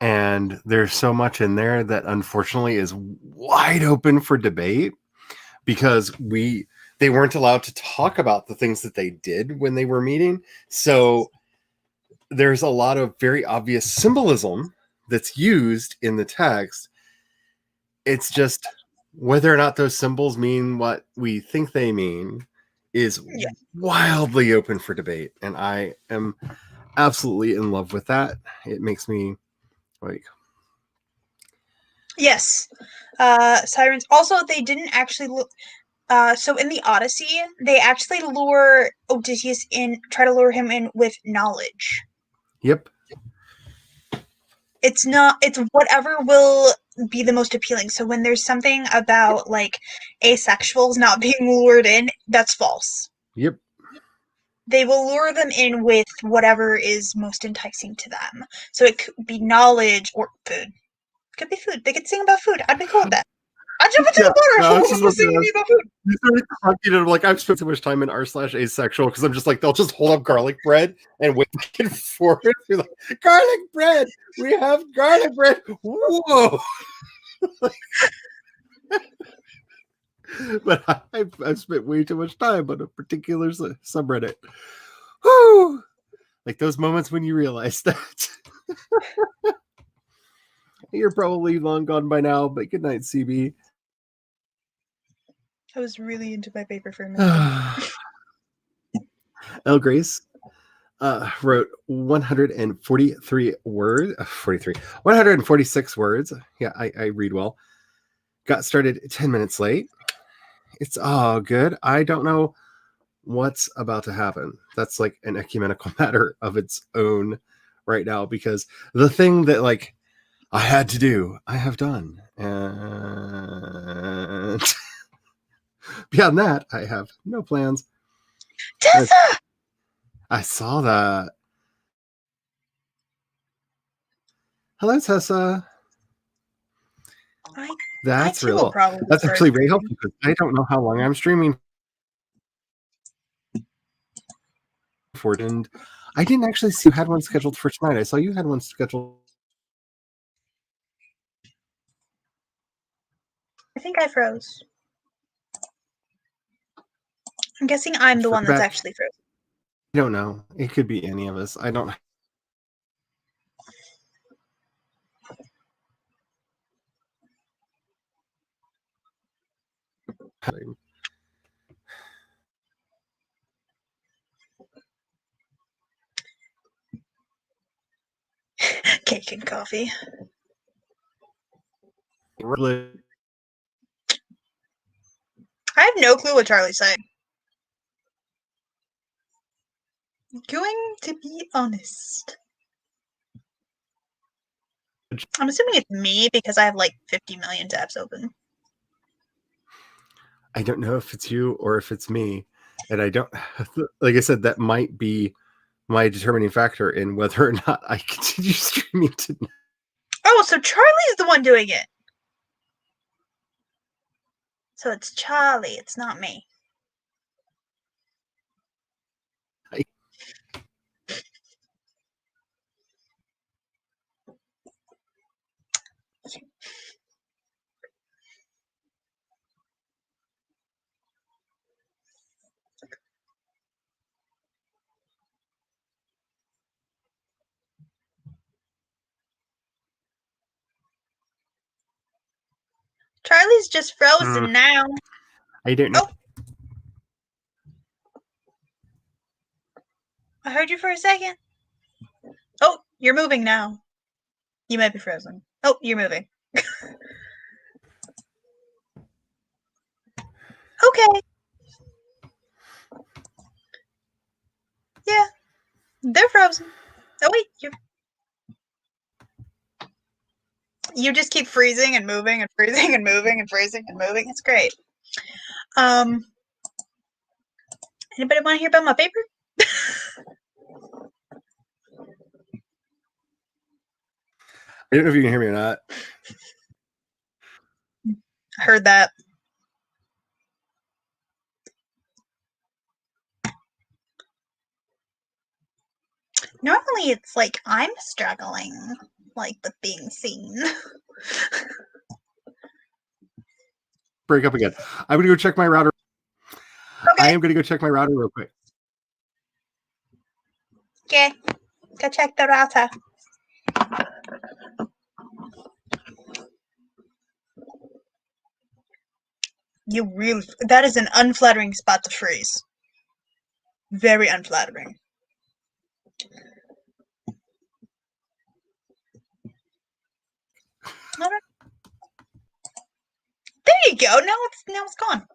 And there's so much in there that unfortunately is wide open for debate because they weren't allowed to talk about the things that they did when they were meeting. So there's a lot of very obvious symbolism that's used in the text. It's just whether or not those symbols mean what we think they mean is wildly open for debate. And I am absolutely in love with that. It makes me like... Yes. Sirens. Also, they didn't actually look... so in the Odyssey, they actually lure Odysseus in, try to lure him in with knowledge. Yep. It's whatever will be the most appealing. So when there's something about like asexuals not being lured in, that's false. Yep. They will lure them in with whatever is most enticing to them. So it could be knowledge or food. It could be food. They could sing about food. I'd be cool with that. I'd jump into the water singing about food. Like, I've spent too much time in r/asexual because I'm just like, they'll just hold up garlic bread and wait back and forth. You're like, garlic bread! We have garlic bread! Whoa! But I've spent way too much time on a particular subreddit. Whew! Like those moments when you realize that. You're probably long gone by now, but good night, CB. I was really into my paper for a minute. El Grace wrote 146 words. Yeah, I read well. Got started 10 minutes late. It's all good. I don't know what's about to happen. That's like an ecumenical matter of its own right now, because the thing that like I had to do, I have done. And beyond that, I have no plans. Tessa! I saw that. Hello, Tessa. That's I too will real. probably That's start actually very streaming. helpful because I don't know how long I'm streaming for. And I didn't actually see you had one scheduled for tonight. I saw you had one scheduled. I think I froze. I'm guessing I'm the one that's actually frozen. I don't know. It could be any of us. I don't. Cake and coffee. Really, I have no clue what Charlie's saying. Going to be honest. I'm assuming it's me because I have like 50 million tabs open. I don't know if it's you or if it's me. And I don't, like I said, that might be my determining factor in whether or not I continue streaming tonight. Oh, so Charlie's the one doing it. So it's Charlie, it's not me. Charlie's just frozen now. I don't know. Oh. I heard you for a second. Oh, you're moving now. You might be frozen. Oh, you're moving. Okay. Yeah, they're frozen. Oh wait, you just keep freezing and moving and freezing and moving and freezing and moving. It's great. Anybody want to hear about my paper? I don't know if you can hear me or not. I heard that. Normally it's like I'm struggling, like with being seen. Break up again. I'm gonna go check my router. Okay. I am gonna go check my router real quick. Okay. Go check the router. That is an unflattering spot to freeze. Very unflattering. All right. There you go. Now it's gone.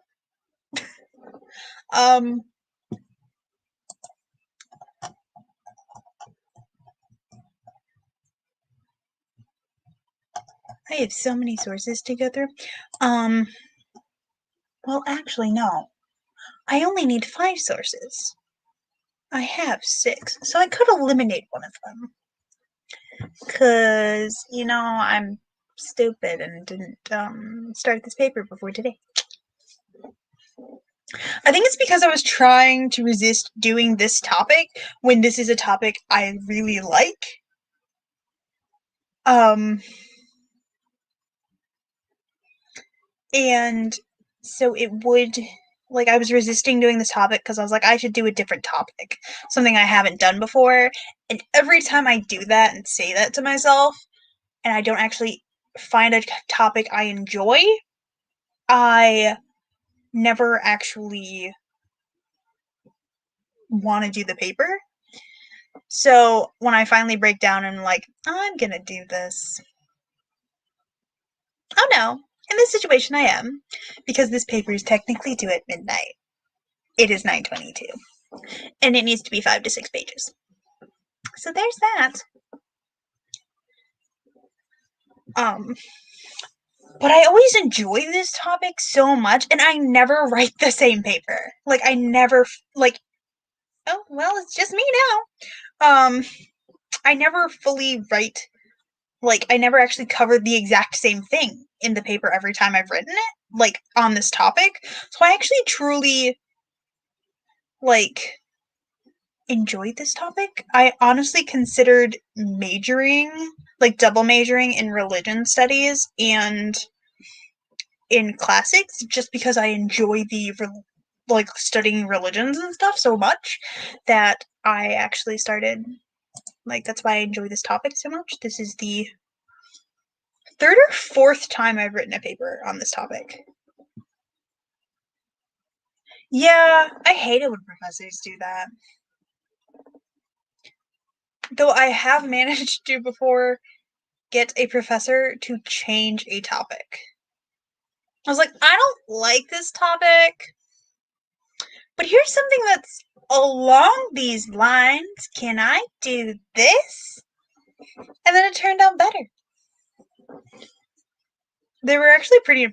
I have so many sources to go through. Well, actually, no. I only need 5 sources. I have 6, so I could eliminate one of them. Because, I'm stupid and didn't start this paper before today. I think it's because I was trying to resist doing this topic when this is a topic I really like. And so it would, like, I was resisting doing this topic because I was like, I should do a different topic, something I haven't done before. And every time I do that and say that to myself, and I don't actually find a topic I enjoy, I never actually want to do the paper. So when I finally break down and like, I'm gonna do this. Oh no, in this situation I am, because this paper is technically due at midnight. It is 9:22, and it needs to be 5 to 6 pages. So there's that. But I always enjoy this topic so much, and I never write the same paper. Like, I never, like, oh, well, it's just me now. I never fully write, like, I never actually covered the exact same thing in the paper every time I've written it, like, on this topic. So I actually truly, like, enjoyed this topic. I honestly considered majoring, like, double majoring in religion studies and in classics just because I enjoy like studying religions and stuff so much that I actually started, like, that's why I enjoy this topic so much. This is the third or fourth time I've written a paper on this topic. Yeah, I hate it when professors do that. Though I have managed to before get a professor to change a topic. I was like, I don't like this topic, but here's something that's along these lines. Can I do this? And then it turned out better. They were actually pretty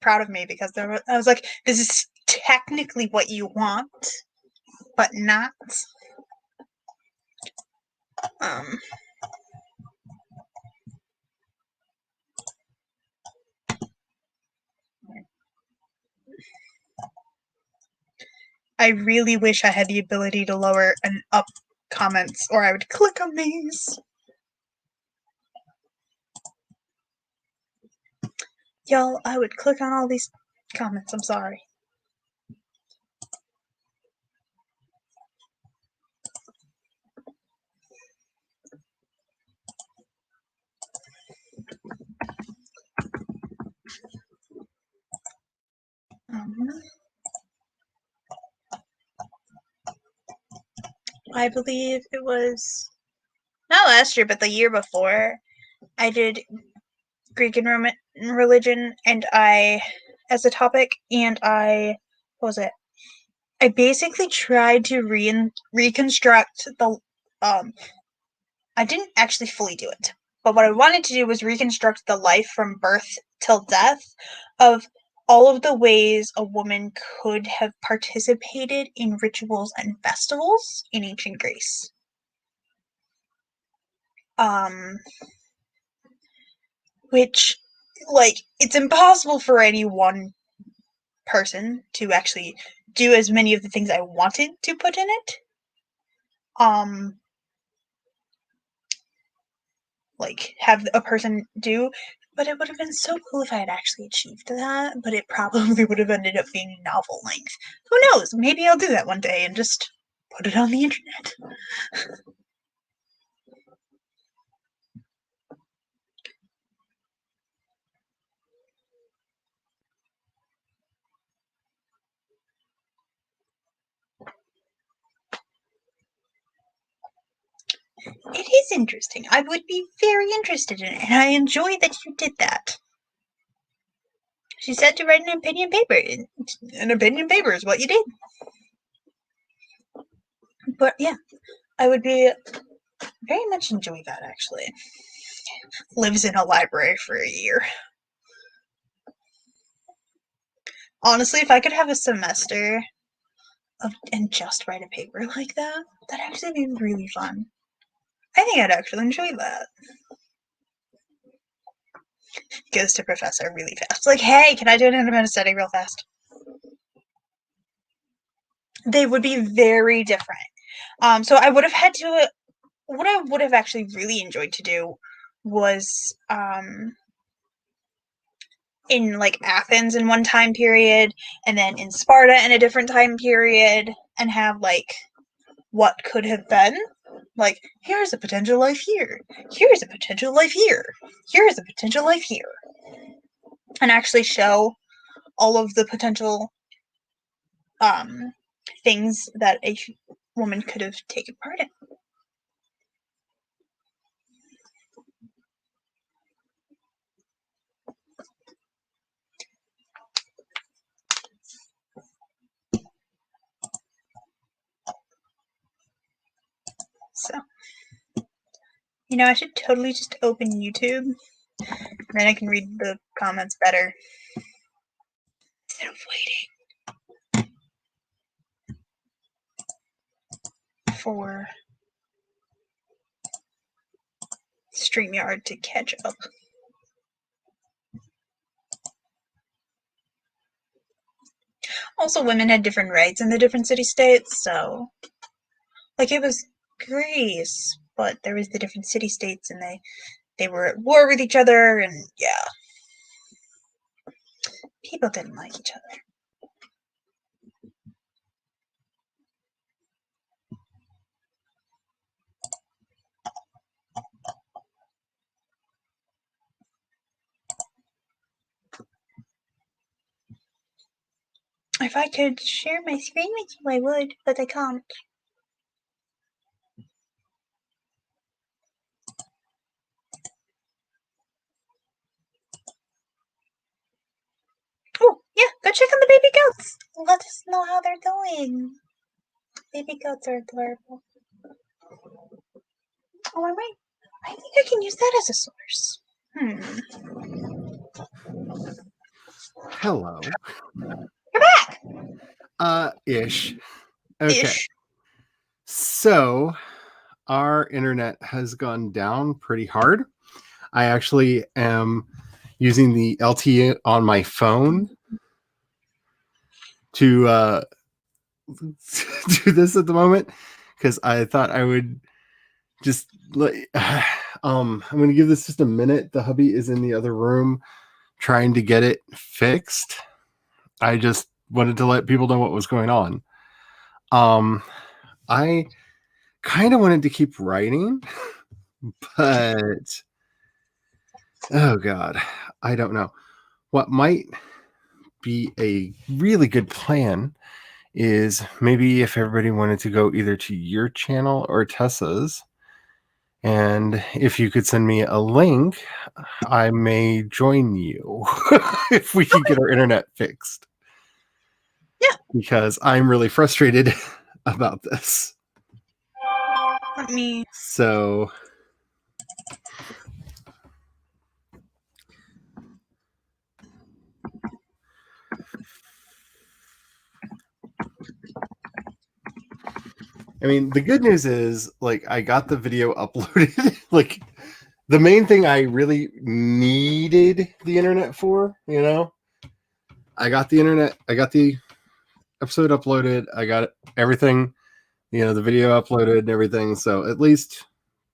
proud of me because I was like, this is technically what you want, but not. I really wish I had the ability to lower and up comments, or I would click on these. Y'all, I would click on all these comments. I'm sorry. I believe it was not last year, but the year before. I did Greek and Roman religion, and as a topic, and what was it? I basically tried to reconstruct the. I didn't actually fully do it, but what I wanted to do was reconstruct the life from birth till death of all of the ways a woman could have participated in rituals and festivals in ancient Greece. Which, like, it's impossible for any one person to actually do as many of the things I wanted to put in it. Like, have a person do, but it would have been so cool if I had actually achieved that, but it probably would have ended up being novel length. Who knows? Maybe I'll do that one day and just put it on the internet. It is interesting. I would be very interested in it, and I enjoy that you did that. She said to write an opinion paper. An opinion paper is what you did. But yeah, I would be very much enjoy that, actually. Lives in a library for a year. Honestly, if I could have a semester and just write a paper like that, that'd actually be really fun. I think I'd actually enjoy that. Goes to professor really fast. Like, hey, can I do an independent study real fast? They would be very different. So I would have had to. What I would have actually really enjoyed to do was in, like, Athens in one time period, and then in Sparta in a different time period, and have, like, what could have been. Like, here's a potential life here. Here's a potential life here. Here's a potential life here. And actually show all of the potential things that a woman could have taken part in. You know, I should totally just open YouTube. Then I can read the comments better. Instead of waiting for StreamYard to catch up. Also, women had different rights in the different city-states, so... Like, it was Greece, but there was the different city-states, and they were at war with each other, and yeah. People didn't like each other. If I could share my screen with you, I would, but I can't. Oh, yeah, go check on the baby goats. Let us know how they're doing. Baby goats are adorable. Oh, I'm right. I think I can use that as a source. Hello. You're back! Ish. Okay. Ish. So our internet has gone down pretty hard. I actually am using the LTE on my phone to do this at the moment because I thought I would just I'm going to give this just a minute. The hubby is in the other room trying to get it fixed. I just wanted to let people know what was going on. I kind of wanted to keep writing, but oh god, I don't know. What might be a really good plan is maybe if everybody wanted to go either to your channel or Tessa's, and if you could send me a link, I may join you if we can get our internet fixed. Yeah. Because I'm really frustrated about this. Let me... So... I mean, the good news is, like, I got the video uploaded. Like, the main thing I really needed the internet for, you know? I got the internet, I got the episode uploaded, I got everything, you know, the video uploaded and everything. So at least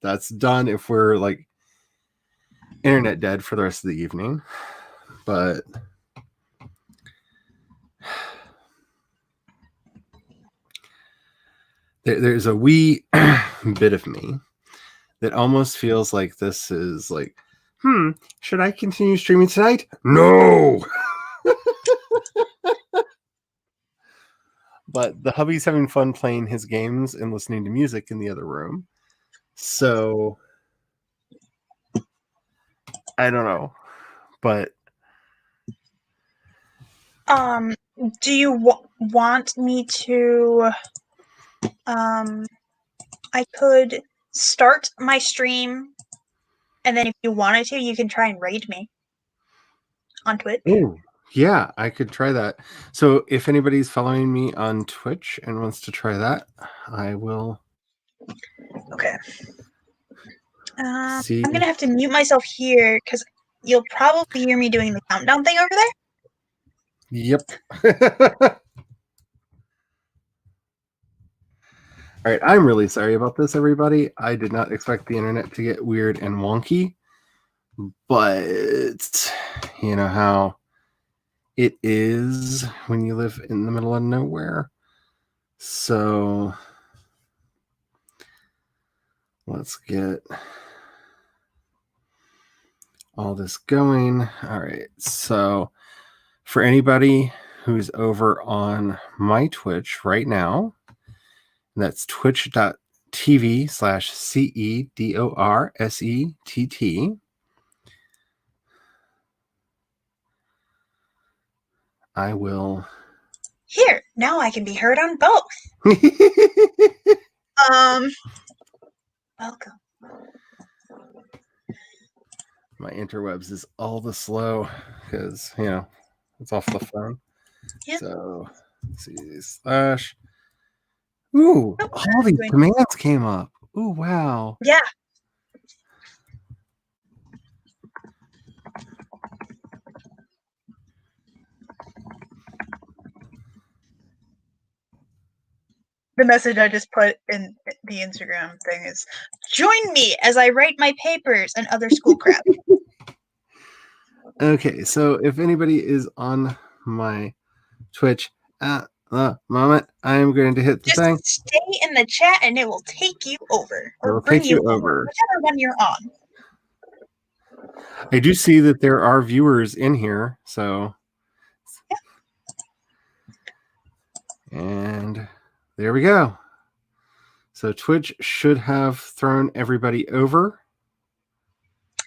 that's done if we're, like, internet dead for the rest of the evening. But... there's a wee bit of me that almost feels like this is like, should I continue streaming tonight? No! But the hubby's having fun playing his games and listening to music in the other room. So, I don't know. But... do you want me to... I could start my stream, and then if you wanted to, you can try and raid me on Twitch. Oh, yeah, I could try that. So if anybody's following me on Twitch and wants to try that, I will. Okay. See. I'm gonna have to mute myself here because you'll probably hear me doing the countdown thing over there. Yep. All right, I'm really sorry about this, everybody. I did not expect the internet to get weird and wonky, but you know how it is when you live in the middle of nowhere. So let's get all this going. All right, so for anybody who's over on my Twitch right now, that's twitch.tv/CEDORSETT. I will. Here, now I can be heard on both. Welcome. My interwebs is all the slow because, it's off the phone. Yeah. So, let's see, slash. Ooh, Nope. all these commands came up. Ooh, wow. Yeah. The message I just put in the Instagram thing is, join me as I write my papers and other school crap. Okay, so if anybody is on my Twitch at the moment, I am going to hit the Just thing. stay in the chat and it will take you over. It Or will bring take you you over. over. Whichever one you're on. I do see that there are viewers in here, so. And there we go. So Twitch should have thrown everybody over.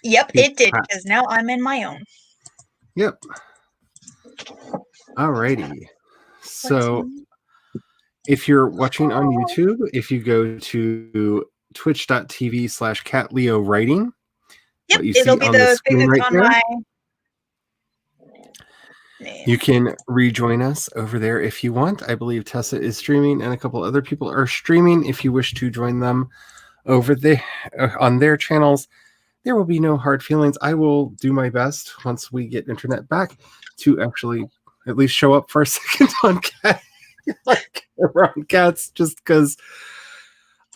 Yep, it did, because now I'm in my own. Yep. Alrighty. So if you're watching on YouTube, if you go to twitch.tv/CatLeoWriting, Yep, you it'll see be on the screen thing that's right on there, my name. you can rejoin us over there if you want. I believe Tessa is streaming and a couple other people are streaming. If you wish to join them over there on their channels, there will be no hard feelings. I will do my best once we get internet back to actually at least show up for a second on Cats, just because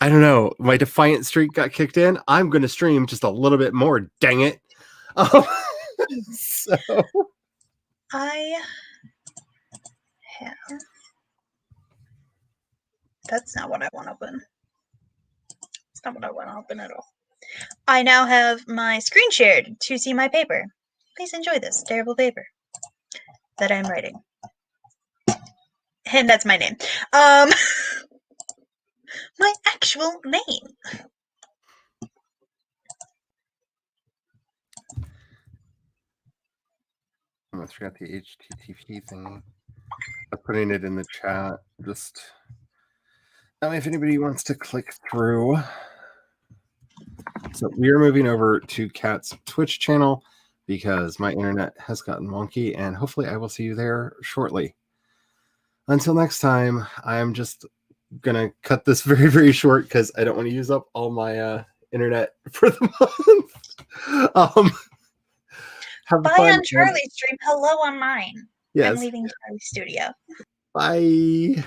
I don't know, my defiant streak got kicked in. I'm going to stream just a little bit more. Dang it! So I have. That's not what I want to open. It's not what I want to open at all. I now have my screen shared to see my paper. Please enjoy this terrible paper that I'm writing. And that's my name. My actual name. I almost forgot the HTTP thing. I'm putting it in the chat. Just if anybody wants to click through. So we are moving over to Kat's Twitch channel because my internet has gotten wonky, and hopefully I will see you there shortly. Until next time, I'm just gonna cut this very, very short because I don't want to use up all my internet for the month. Have Bye fun. on Charlie's stream. Hello on mine. Yes. I'm leaving Charlie's studio. Bye.